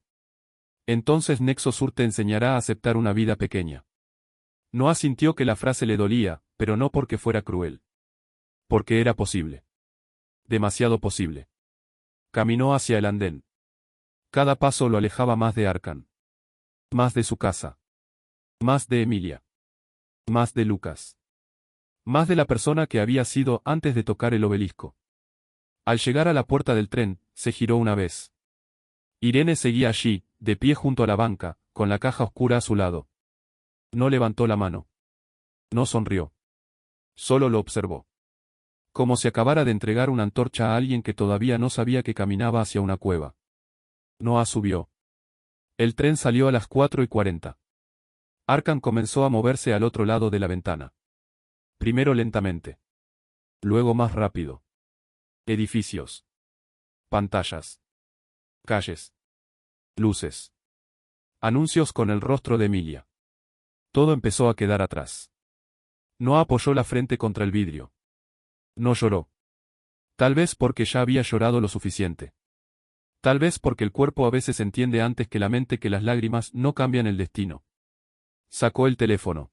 entonces Nexo Sur te enseñará a aceptar una vida pequeña. Noah sintió que la frase le dolía, pero no porque fuera cruel. Porque era posible. Demasiado posible. Caminó hacia el andén. Cada paso lo alejaba más de Arkham. Más de su casa. Más de Emilia. Más de Lucas. Más de la persona que había sido antes de tocar el obelisco. Al llegar a la puerta del tren, se giró una vez. Irene seguía allí, de pie junto a la banca, con la caja oscura a su lado. No levantó la mano. No sonrió. Solo lo observó. Como si acabara de entregar una antorcha a alguien que todavía no sabía que caminaba hacia una cueva. Noah subió. El tren salió a las 4:40. Arkham comenzó a moverse al otro lado de la ventana. Primero lentamente. Luego más rápido. Edificios. Pantallas. Calles. Luces. Anuncios con el rostro de Emilia. Todo empezó a quedar atrás. Noah apoyó la frente contra el vidrio. No lloró. Tal vez porque ya había llorado lo suficiente. Tal vez porque el cuerpo a veces entiende antes que la mente que las lágrimas no cambian el destino. Sacó el teléfono.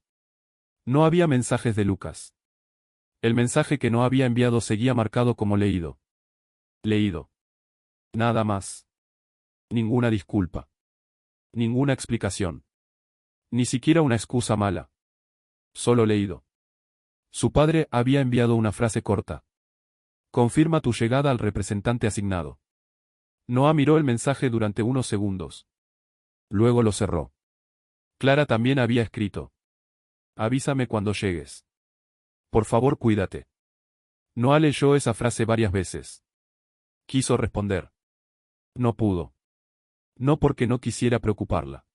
No había mensajes de Lucas. El mensaje que no había enviado seguía marcado como leído. Leído. Nada más. Ninguna disculpa. Ninguna explicación. Ni siquiera una excusa mala. Solo leído. Su padre había enviado una frase corta. Confirma tu llegada al representante asignado. Noah miró el mensaje durante unos segundos. Luego lo cerró. Clara también había escrito. Avísame cuando llegues. Por favor, cuídate. Noah leyó esa frase varias veces. Quiso responder. No pudo. No porque no quisiera preocuparla.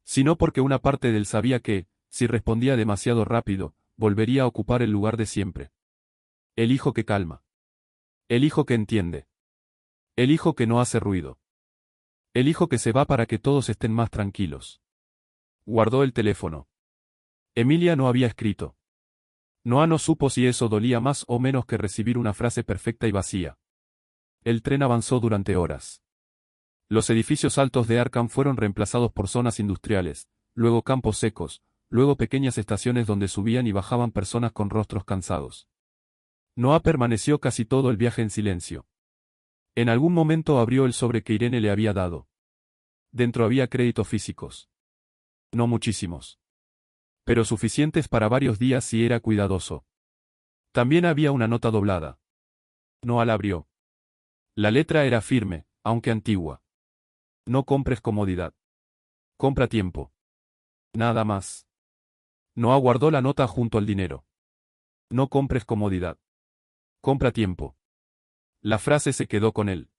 Sino porque una parte de él sabía que, si respondía demasiado rápido, volvería a ocupar el lugar de siempre. El hijo que calma. El hijo que entiende. El hijo que no hace ruido. El hijo que se va para que todos estén más tranquilos. Guardó el teléfono. Emilia no había escrito. Noah no supo si eso dolía más o menos que recibir una frase perfecta y vacía. El tren avanzó durante horas. Los edificios altos de Arkham fueron reemplazados por zonas industriales, luego campos secos, luego pequeñas estaciones donde subían y bajaban personas con rostros cansados. Noah permaneció casi todo el viaje en silencio. En algún momento abrió el sobre que Irene le había dado. Dentro había créditos físicos. No muchísimos. Pero suficientes para varios días si era cuidadoso. También había una nota doblada. Noah la abrió. La letra era firme, aunque antigua. No compres comodidad. Compra tiempo. Nada más. Noah guardó la nota junto al dinero. No compres comodidad. Compra tiempo. La frase se quedó con él.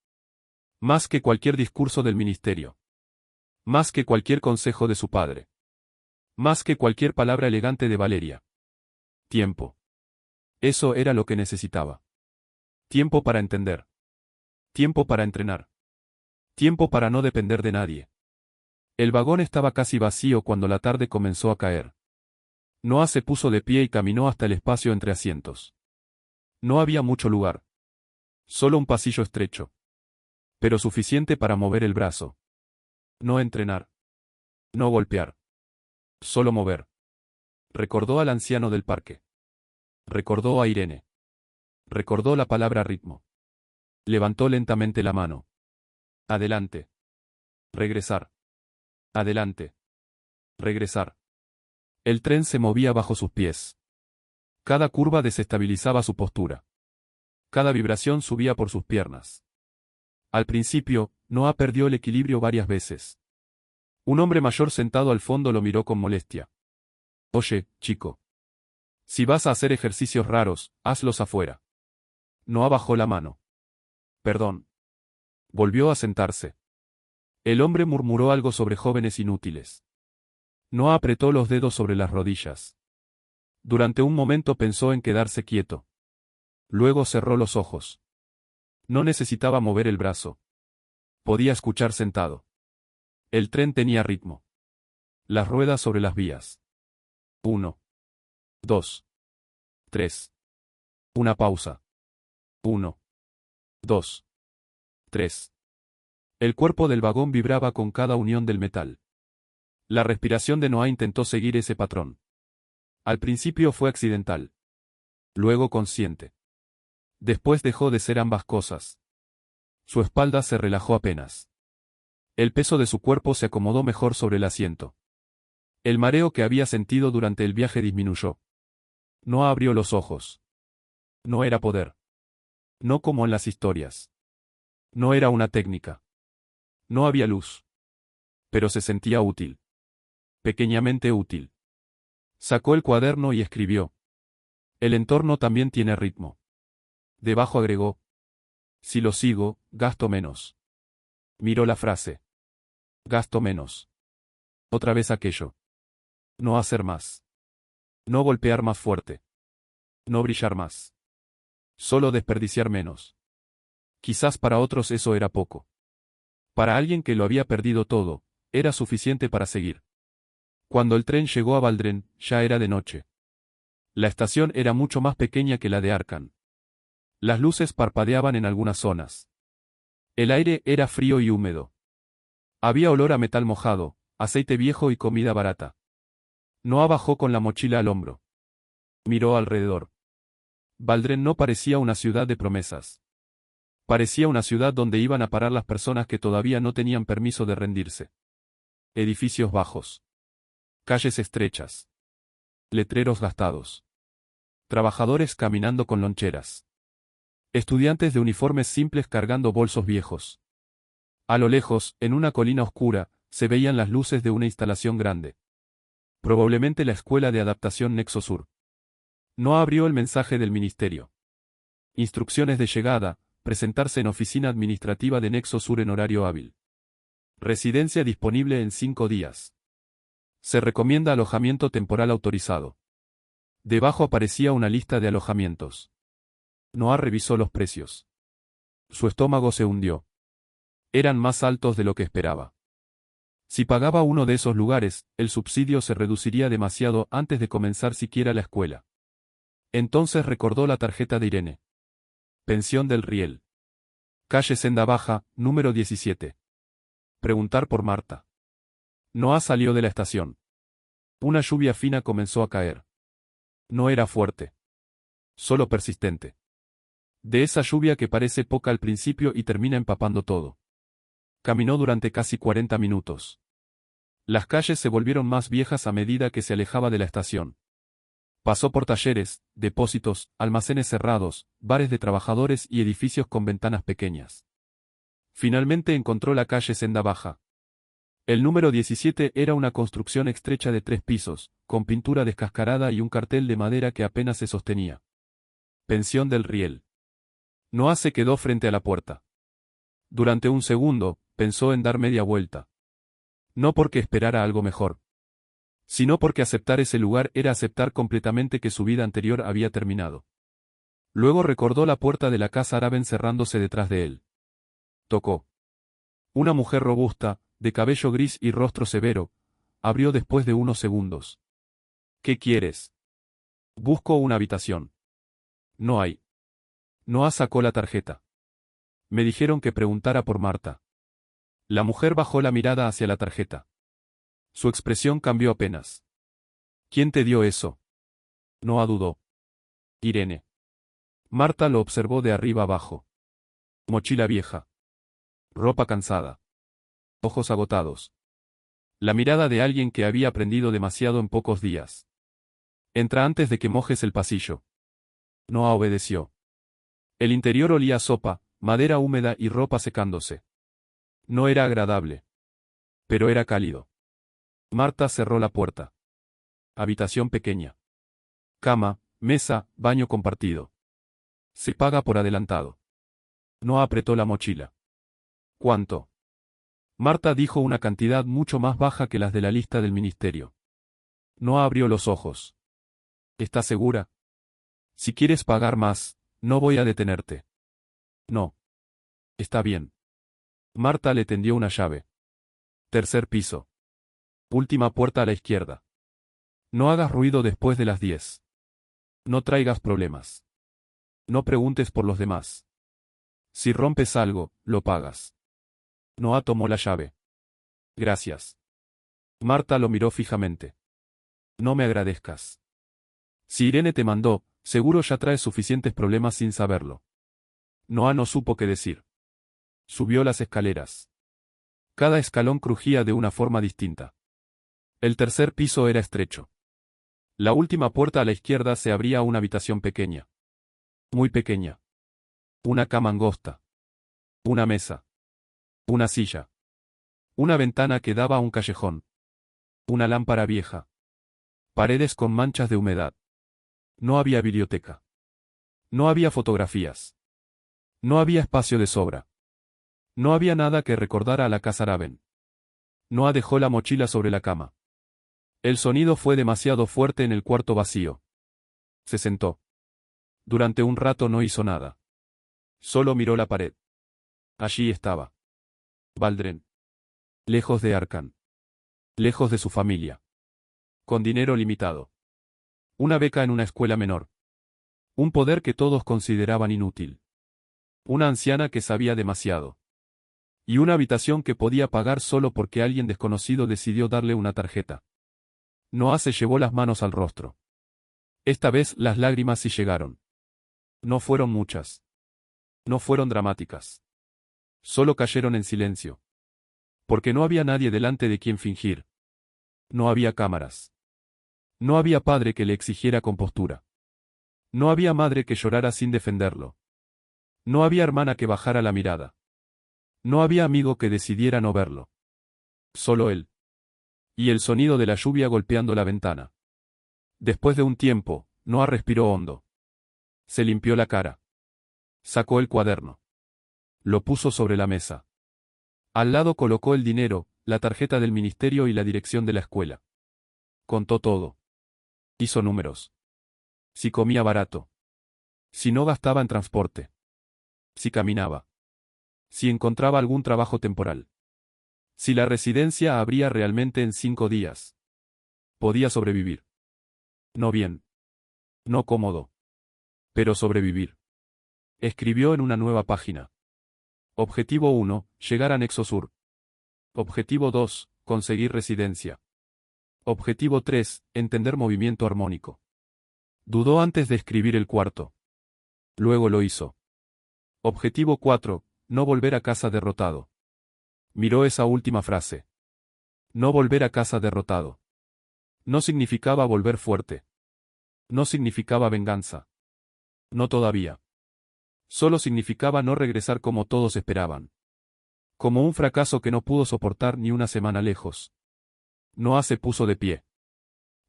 Más que cualquier discurso del ministerio. Más que cualquier consejo de su padre. Más que cualquier palabra elegante de Valeria. Tiempo. Eso era lo que necesitaba. Tiempo para entender. Tiempo para entrenar. Tiempo para no depender de nadie. El vagón estaba casi vacío cuando la tarde comenzó a caer. Noah se puso de pie y caminó hasta el espacio entre asientos. No había mucho lugar. Solo un pasillo estrecho. Pero suficiente para mover el brazo. No entrenar. No golpear. Solo mover. Recordó al anciano del parque. Recordó a Irene. Recordó la palabra ritmo. Levantó lentamente la mano. Adelante. Regresar. Adelante. Regresar. El tren se movía bajo sus pies. Cada curva desestabilizaba su postura. Cada vibración subía por sus piernas. Al principio, Noah perdió el equilibrio varias veces. Un hombre mayor sentado al fondo lo miró con molestia. Oye, chico. Si vas a hacer ejercicios raros, hazlos afuera. Noah bajó la mano. Perdón. Volvió a sentarse. El hombre murmuró algo sobre jóvenes inútiles. Noah apretó los dedos sobre las rodillas. Durante un momento pensó en quedarse quieto. Luego cerró los ojos. No necesitaba mover el brazo. Podía escuchar sentado. El tren tenía ritmo. Las ruedas sobre las vías. 1, 2, 3. Una pausa. 1, 2, 3. El cuerpo del vagón vibraba con cada unión del metal. La respiración de Noah intentó seguir ese patrón. Al principio fue accidental. Luego consciente. Después dejó de ser ambas cosas. Su espalda se relajó apenas. El peso de su cuerpo se acomodó mejor sobre el asiento. El mareo que había sentido durante el viaje disminuyó. Noah abrió los ojos. No era poder. No como en las historias. No era una técnica. No había luz. Pero se sentía útil. Pequeñamente útil. Sacó el cuaderno y escribió. El entorno también tiene ritmo. Debajo agregó. Si lo sigo, gasto menos. Miró la frase. Gasto menos. Otra vez aquello. No hacer más. No golpear más fuerte. No brillar más. Solo desperdiciar menos. Quizás para otros eso era poco. Para alguien que lo había perdido todo, era suficiente para seguir. Cuando el tren llegó a Valdren, ya era de noche. La estación era mucho más pequeña que la de Arkham. Las luces parpadeaban en algunas zonas. El aire era frío y húmedo. Había olor a metal mojado, aceite viejo y comida barata. Noah bajó con la mochila al hombro. Miró alrededor. Valdren no parecía una ciudad de promesas. Parecía una ciudad donde iban a parar las personas que todavía no tenían permiso de rendirse. Edificios bajos. Calles estrechas. Letreros gastados. Trabajadores caminando con loncheras. Estudiantes de uniformes simples cargando bolsos viejos. A lo lejos, en una colina oscura, se veían las luces de una instalación grande. Probablemente la escuela de adaptación Nexo Sur. No abrió el mensaje del ministerio. Instrucciones de llegada, presentarse en oficina administrativa de Nexo Sur en horario hábil. Residencia disponible en 5 días. Se recomienda alojamiento temporal autorizado. Debajo aparecía una lista de alojamientos. Noah revisó los precios. Su estómago se hundió. Eran más altos de lo que esperaba. Si pagaba uno de esos lugares, el subsidio se reduciría demasiado antes de comenzar siquiera la escuela. Entonces recordó la tarjeta de Irene. Pensión del Riel. Calle Senda Baja, número 17. Preguntar por Marta. Noah salió de la estación. Una lluvia fina comenzó a caer. No era fuerte. Solo persistente. De esa lluvia que parece poca al principio y termina empapando todo. Caminó durante casi 40 minutos. Las calles se volvieron más viejas a medida que se alejaba de la estación. Pasó por talleres, depósitos, almacenes cerrados, bares de trabajadores y edificios con ventanas pequeñas. Finalmente encontró la calle Senda Baja. El número 17 era una construcción estrecha de 3 pisos, con pintura descascarada y un cartel de madera que apenas se sostenía. Pensión del Riel. Noah se quedó frente a la puerta. Durante un segundo, pensó en dar media vuelta. No porque esperara algo mejor, sino porque aceptar ese lugar era aceptar completamente que su vida anterior había terminado. Luego recordó la puerta de la casa árabe cerrándose detrás de él. Tocó. Una mujer robusta, de cabello gris y rostro severo, abrió después de unos segundos. ¿Qué quieres? Busco una habitación. No hay. Noah sacó la tarjeta. Me dijeron que preguntara por Marta. La mujer bajó la mirada hacia la tarjeta. Su expresión cambió apenas. ¿Quién te dio eso? Noah dudó. Irene. Marta lo observó de arriba abajo. Mochila vieja. Ropa cansada. Ojos agotados. La mirada de alguien que había aprendido demasiado en pocos días. Entra antes de que mojes el pasillo. Noah obedeció. El interior olía a sopa, madera húmeda y ropa secándose. No era agradable. Pero era cálido. Marta cerró la puerta. Habitación pequeña. Cama, mesa, baño compartido. Se paga por adelantado. Noah apretó la mochila. ¿Cuánto? Marta dijo una cantidad mucho más baja que las de la lista del ministerio. Noah abrió los ojos. ¿Estás segura? Si quieres pagar más, no voy a detenerte. No. Está bien. Marta le tendió una llave. Tercer piso. Última puerta a la izquierda. No hagas ruido después de las 10. No traigas problemas. No preguntes por los demás. Si rompes algo, lo pagas. Noah tomó la llave. Gracias. Marta lo miró fijamente. No me agradezcas. Si Irene te mandó, seguro ya traes suficientes problemas sin saberlo. Noah no supo qué decir. Subió las escaleras. Cada escalón crujía de una forma distinta. El tercer piso era estrecho. La última puerta a la izquierda se abría a una habitación pequeña. Muy pequeña. Una cama angosta. Una mesa. Una silla. Una ventana que daba a un callejón. Una lámpara vieja. Paredes con manchas de humedad. No había biblioteca. No había fotografías. No había espacio de sobra. No había nada que recordara a la casa Raven. Noah dejó la mochila sobre la cama. El sonido fue demasiado fuerte en el cuarto vacío. Se sentó. Durante un rato no hizo nada. Solo miró la pared. Allí estaba. Valdren. Lejos de Arkham. Lejos de su familia. Con dinero limitado. Una beca en una escuela menor. Un poder que todos consideraban inútil. Una anciana que sabía demasiado. Y una habitación que podía pagar solo porque alguien desconocido decidió darle una tarjeta. Noah se llevó las manos al rostro. Esta vez las lágrimas sí llegaron. No fueron muchas. No fueron dramáticas. Solo cayeron en silencio. Porque no había nadie delante de quien fingir. No había cámaras. No había padre que le exigiera compostura. No había madre que llorara sin defenderlo. No había hermana que bajara la mirada. No había amigo que decidiera no verlo. Solo él. Y el sonido de la lluvia golpeando la ventana. Después de un tiempo, Noah respiró hondo. Se limpió la cara. Sacó el cuaderno. Lo puso sobre la mesa. Al lado colocó el dinero, la tarjeta del ministerio y la dirección de la escuela. Contó todo. Hizo números. Si comía barato. Si no gastaba en transporte. Si caminaba. Si encontraba algún trabajo temporal. Si la residencia abría realmente en 5 días. Podía sobrevivir. No bien. No cómodo. Pero sobrevivir. Escribió en una nueva página. Objetivo 1, llegar a Nexo Sur. Objetivo 2, conseguir residencia. Objetivo 3. Entender movimiento armónico. Dudó antes de escribir el cuarto. Luego lo hizo. Objetivo 4. No volver a casa derrotado. Miró esa última frase. No volver a casa derrotado. No significaba volver fuerte. No significaba venganza. No todavía. Solo significaba no regresar como todos esperaban. Como un fracaso que no pudo soportar ni una semana lejos. Noah se puso de pie.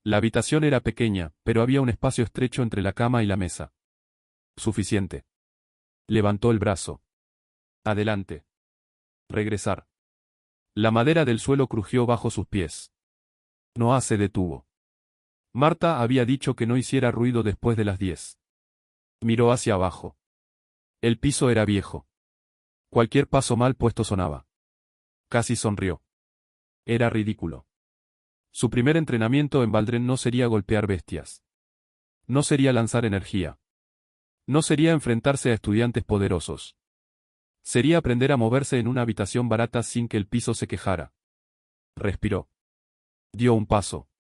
La habitación era pequeña, pero había un espacio estrecho entre la cama y la mesa. Suficiente. Levantó el brazo. Adelante. Regresar. La madera del suelo crujió bajo sus pies. Noah se detuvo. Marta había dicho que no hiciera ruido después de las 10. Miró hacia abajo. El piso era viejo. Cualquier paso mal puesto sonaba. Casi sonrió. Era ridículo. Su primer entrenamiento en Valdren no sería golpear bestias. No sería lanzar energía. No sería enfrentarse a estudiantes poderosos. Sería aprender a moverse en una habitación barata sin que el piso se quejara. Respiró. Dio un paso.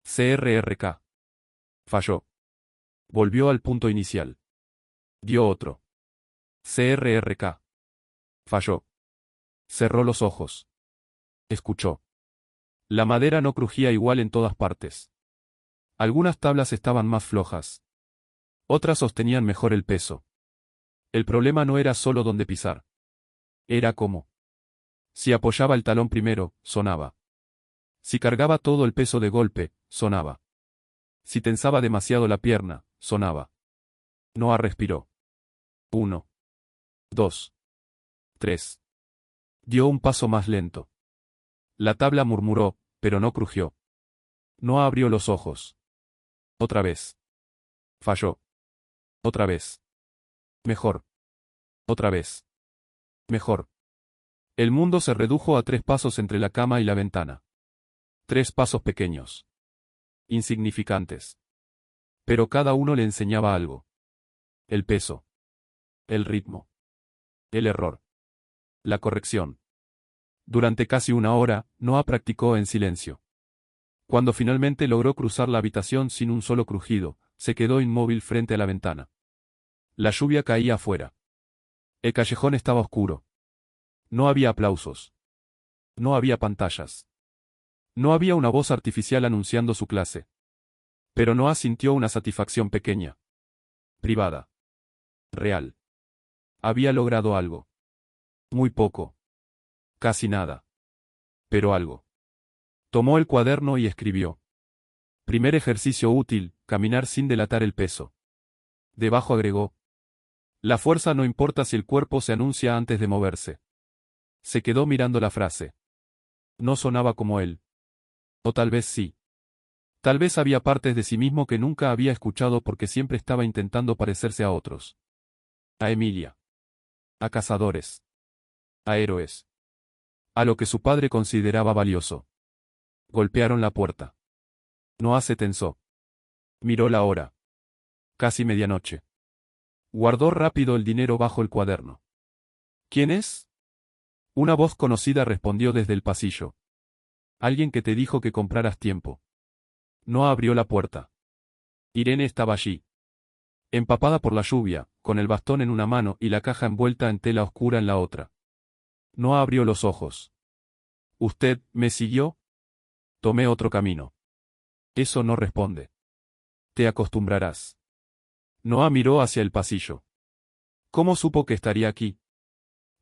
CRRK. Falló. Volvió al punto inicial. Dio otro. CRRK. Falló. Cerró los ojos. Escuchó. La madera no crujía igual en todas partes. Algunas tablas estaban más flojas. Otras sostenían mejor el peso. El problema no era solo dónde pisar. Era cómo. Si apoyaba el talón primero, sonaba. Si cargaba todo el peso de golpe, sonaba. Si tensaba demasiado la pierna, sonaba. Noah respiró. 1. 2. 3. Dio un paso más lento. La tabla murmuró, pero no crujió. Noah abrió los ojos. Otra vez. Falló. Otra vez. Mejor. Otra vez. Mejor. El mundo se redujo a 3 pasos entre la cama y la ventana. 3 pasos pequeños. Insignificantes. Pero cada uno le enseñaba algo. El peso. El ritmo. El error. La corrección. Durante casi una hora, Noah practicó en silencio. Cuando finalmente logró cruzar la habitación sin un solo crujido, se quedó inmóvil frente a la ventana. La lluvia caía afuera. El callejón estaba oscuro. No había aplausos. No había pantallas. No había una voz artificial anunciando su clase. Pero Noah sintió una satisfacción pequeña. Privada. Real. Había logrado algo. Muy poco. Casi nada. Pero algo. Tomó el cuaderno y escribió. Primer ejercicio útil, caminar sin delatar el peso. Debajo agregó. La fuerza no importa si el cuerpo se anuncia antes de moverse. Se quedó mirando la frase. No sonaba como él. O tal vez sí. Tal vez había partes de sí mismo que nunca había escuchado porque siempre estaba intentando parecerse a otros. A Emilia. A cazadores. A héroes. A lo que su padre consideraba valioso. Golpearon la puerta. Noah se tensó. Miró la hora. Casi medianoche. Guardó rápido el dinero bajo el cuaderno. ¿Quién es? Una voz conocida respondió desde el pasillo. Alguien que te dijo que compraras tiempo. Noah abrió la puerta. Irene estaba allí. Empapada por la lluvia, con el bastón en una mano y la caja envuelta en tela oscura en la otra. Noah abrió los ojos. ¿Usted me siguió? Tomé otro camino. Eso no responde. Te acostumbrarás. Noah miró hacia el pasillo. ¿Cómo supo que estaría aquí?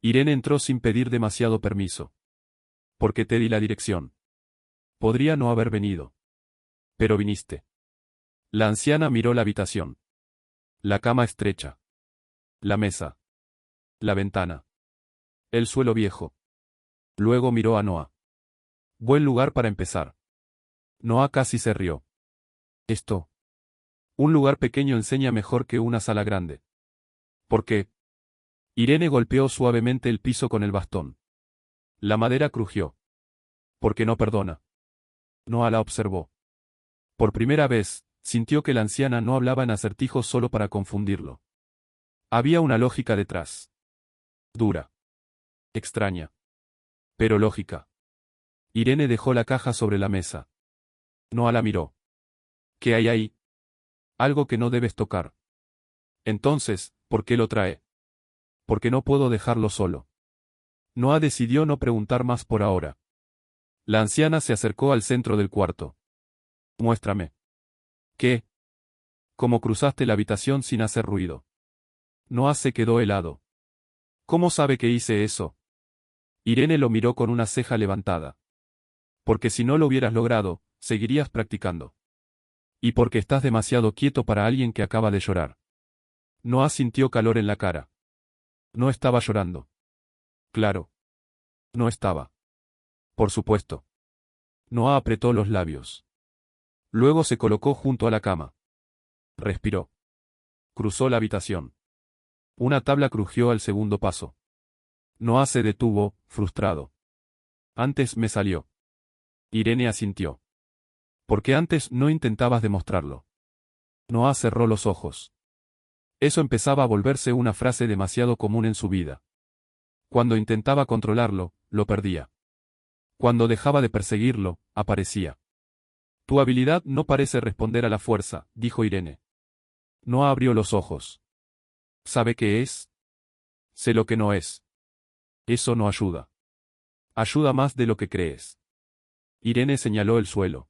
Irene entró sin pedir demasiado permiso. Porque te di la dirección. Podría no haber venido. Pero viniste. La anciana miró la habitación. La cama estrecha. La mesa. La ventana. El suelo viejo. Luego miró a Noah. Buen lugar para empezar. Noah casi se rió. Esto. Un lugar pequeño enseña mejor que una sala grande. ¿Por qué? Irene golpeó suavemente el piso con el bastón. La madera crujió. Porque no perdona. Noah la observó. Por primera vez, sintió que la anciana no hablaba en acertijos solo para confundirlo. Había una lógica detrás. Dura. Extraña. Pero lógica. Irene dejó la caja sobre la mesa. Noah la miró. ¿Qué hay ahí? Algo que no debes tocar. Entonces, ¿por qué lo trae? Porque no puedo dejarlo solo. Noah decidió no preguntar más por ahora. La anciana se acercó al centro del cuarto. Muéstrame. ¿Qué? ¿Cómo cruzaste la habitación sin hacer ruido? Noah se quedó helado. ¿Cómo sabe que hice eso? Irene lo miró con una ceja levantada. Porque si no lo hubieras logrado, seguirías practicando. Y porque estás demasiado quieto para alguien que acaba de llorar. Noah sintió calor en la cara. No estaba llorando. Claro. No estaba. Por supuesto. Noah apretó los labios. Luego se colocó junto a la cama. Respiró. Cruzó la habitación. Una tabla crujió al segundo paso. Noah se detuvo, frustrado. Antes me salió. Irene asintió. ¿Por qué antes no intentabas demostrarlo? Noah cerró los ojos. Eso empezaba a volverse una frase demasiado común en su vida. Cuando intentaba controlarlo, lo perdía. Cuando dejaba de perseguirlo, aparecía. Tu habilidad no parece responder a la fuerza, dijo Irene. Noah abrió los ojos. ¿Sabe qué es? Sé lo que no es. Eso no ayuda. Ayuda más de lo que crees. Irene señaló el suelo.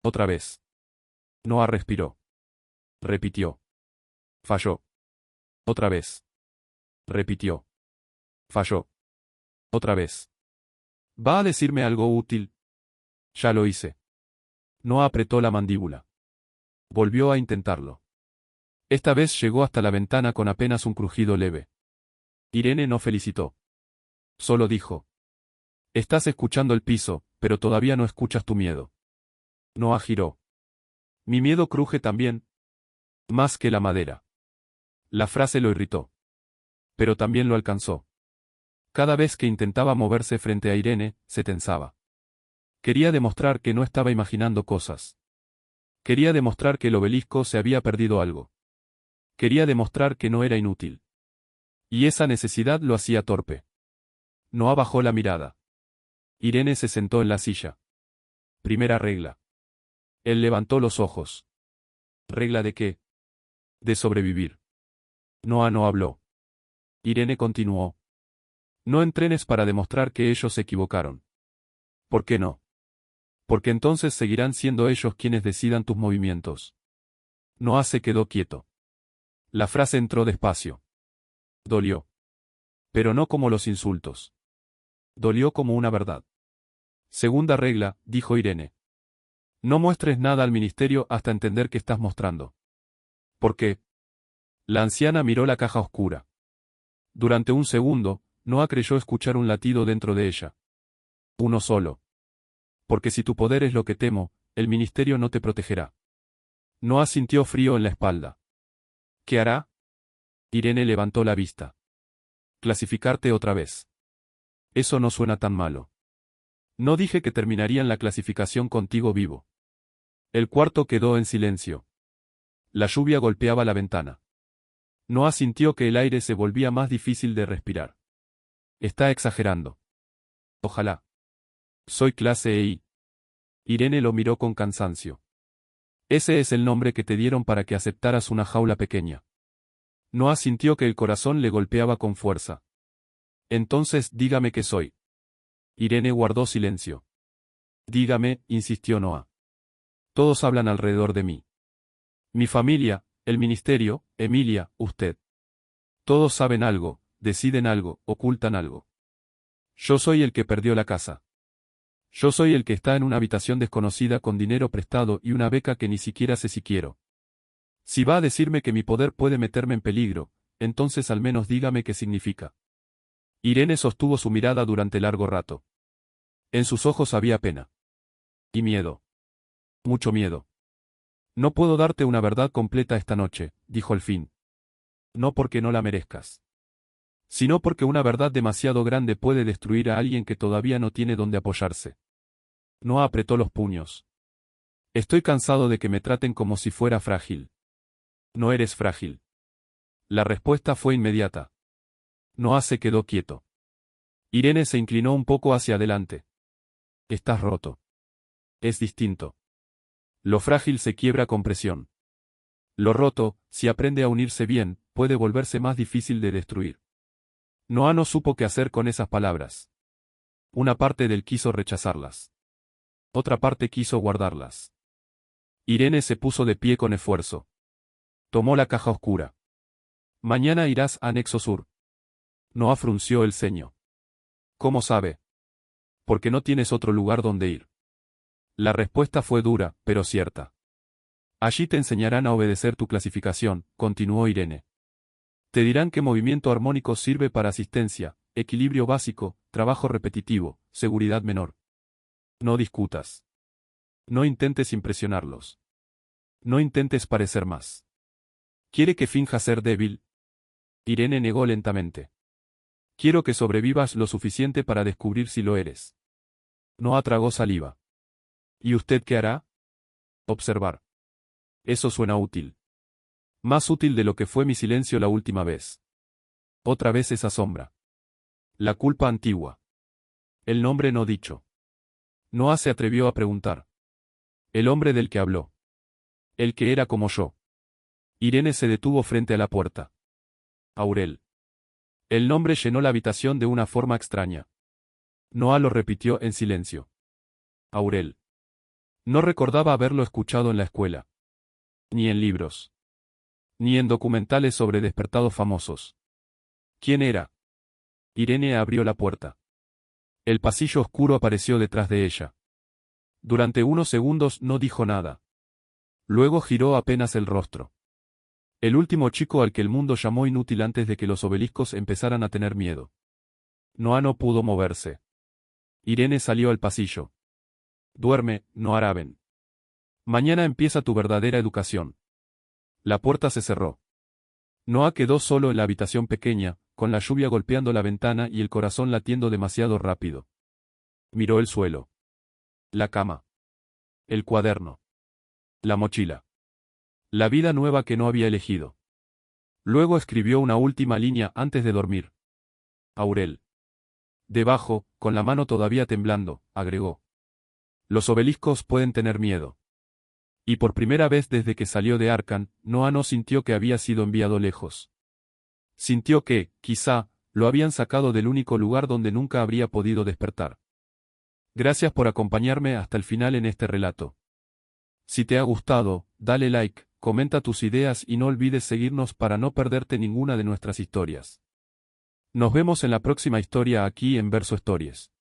Otra vez. Noah respiró. Repitió. Falló. Otra vez. Repitió. Falló. Otra vez. ¿Va a decirme algo útil? Ya lo hice. Noah apretó la mandíbula. Volvió a intentarlo. Esta vez llegó hasta la ventana con apenas un crujido leve. Irene no felicitó. Solo dijo. Estás escuchando el piso, pero todavía no escuchas tu miedo. Noah giró. Mi miedo cruje también. Más que la madera. La frase lo irritó. Pero también lo alcanzó. Cada vez que intentaba moverse frente a Irene, se tensaba. Quería demostrar que no estaba imaginando cosas. Quería demostrar que el obelisco se había perdido algo. Quería demostrar que no era inútil. Y esa necesidad lo hacía torpe. Noah bajó la mirada. Irene se sentó en la silla. Primera regla. Él levantó los ojos. ¿Regla de qué? De sobrevivir. Noah no habló. Irene continuó. No entrenes para demostrar que ellos se equivocaron. ¿Por qué no? Porque entonces seguirán siendo ellos quienes decidan tus movimientos. Noah se quedó quieto. La frase entró despacio. Dolió. Pero no como los insultos. Dolió como una verdad. Segunda regla, dijo Irene. No muestres nada al ministerio hasta entender que estás mostrando. ¿Por qué? La anciana miró la caja oscura. Durante un segundo, Noah creyó escuchar un latido dentro de ella. Uno solo. Porque si tu poder es lo que temo, el ministerio no te protegerá. Noah sintió frío en la espalda. ¿Qué hará? Irene levantó la vista. Clasificarte otra vez. Eso no suena tan malo. No dije que terminarían la clasificación contigo vivo. El cuarto quedó en silencio. La lluvia golpeaba la ventana. Noah sintió que el aire se volvía más difícil de respirar. Está exagerando. Ojalá. Soy clase EI. Irene lo miró con cansancio. Ese es el nombre que te dieron para que aceptaras una jaula pequeña. Noah sintió que el corazón le golpeaba con fuerza. Entonces dígame qué soy. Irene guardó silencio. Dígame, insistió Noah. Todos hablan alrededor de mí. Mi familia, el ministerio, Emilia, usted. Todos saben algo, deciden algo, ocultan algo. Yo soy el que perdió la casa. Yo soy el que está en una habitación desconocida con dinero prestado y una beca que ni siquiera sé si quiero. Si va a decirme que mi poder puede meterme en peligro, entonces al menos dígame qué significa. Irene sostuvo su mirada durante largo rato. En sus ojos había pena. Y miedo. Mucho miedo. No puedo darte una verdad completa esta noche, dijo al fin. No porque no la merezcas. Sino porque una verdad demasiado grande puede destruir a alguien que todavía no tiene donde apoyarse. Noah apretó los puños. Estoy cansado de que me traten como si fuera frágil. No eres frágil. La respuesta fue inmediata. Noah se quedó quieto. Irene se inclinó un poco hacia adelante. Estás roto. Es distinto. Lo frágil se quiebra con presión. Lo roto, si aprende a unirse bien, puede volverse más difícil de destruir. Noah no supo qué hacer con esas palabras. Una parte de él quiso rechazarlas. Otra parte quiso guardarlas. Irene se puso de pie con esfuerzo. Tomó la caja oscura. Mañana irás a Anexo Sur. Noah frunció el ceño. ¿Cómo sabe? Porque no tienes otro lugar donde ir. La respuesta fue dura, pero cierta. Allí te enseñarán a obedecer tu clasificación, continuó Irene. Te dirán que movimiento armónico sirve para asistencia, equilibrio básico, trabajo repetitivo, seguridad menor. No discutas. No intentes impresionarlos. No intentes parecer más. ¿Quiere que finja ser débil? Irene negó lentamente. Quiero que sobrevivas lo suficiente para descubrir si lo eres. Noah tragó saliva. ¿Y usted qué hará? Observar. Eso suena útil. Más útil de lo que fue mi silencio la última vez. Otra vez esa sombra. La culpa antigua. El nombre no dicho. Noah se atrevió a preguntar. El hombre del que habló. El que era como yo. Irene se detuvo frente a la puerta. Aurel. El nombre llenó la habitación de una forma extraña. Noah lo repitió en silencio. Aurel. No recordaba haberlo escuchado en la escuela. Ni en libros. Ni en documentales sobre despertados famosos. ¿Quién era? Irene abrió la puerta. El pasillo oscuro apareció detrás de ella. Durante unos segundos no dijo nada. Luego giró apenas el rostro. El último chico al que el mundo llamó inútil antes de que los obeliscos empezaran a tener miedo. Noah no pudo moverse. Irene salió al pasillo. Duerme, Noah Raven. Mañana empieza tu verdadera educación. La puerta se cerró. Noah quedó solo en la habitación pequeña, con la lluvia golpeando la ventana y el corazón latiendo demasiado rápido. Miró el suelo. La cama. El cuaderno. La mochila. La vida nueva que no había elegido. Luego escribió una última línea antes de dormir. Aurel. Debajo, con la mano todavía temblando, agregó. Los obeliscos pueden tener miedo. Y por primera vez desde que salió de Arkham, Noah no sintió que había sido enviado lejos. Sintió que, quizá, lo habían sacado del único lugar donde nunca habría podido despertar. Gracias por acompañarme hasta el final en este relato. Si te ha gustado, dale like, comenta tus ideas y no olvides seguirnos para no perderte ninguna de nuestras historias. Nos vemos en la próxima historia aquí en Verso Stories.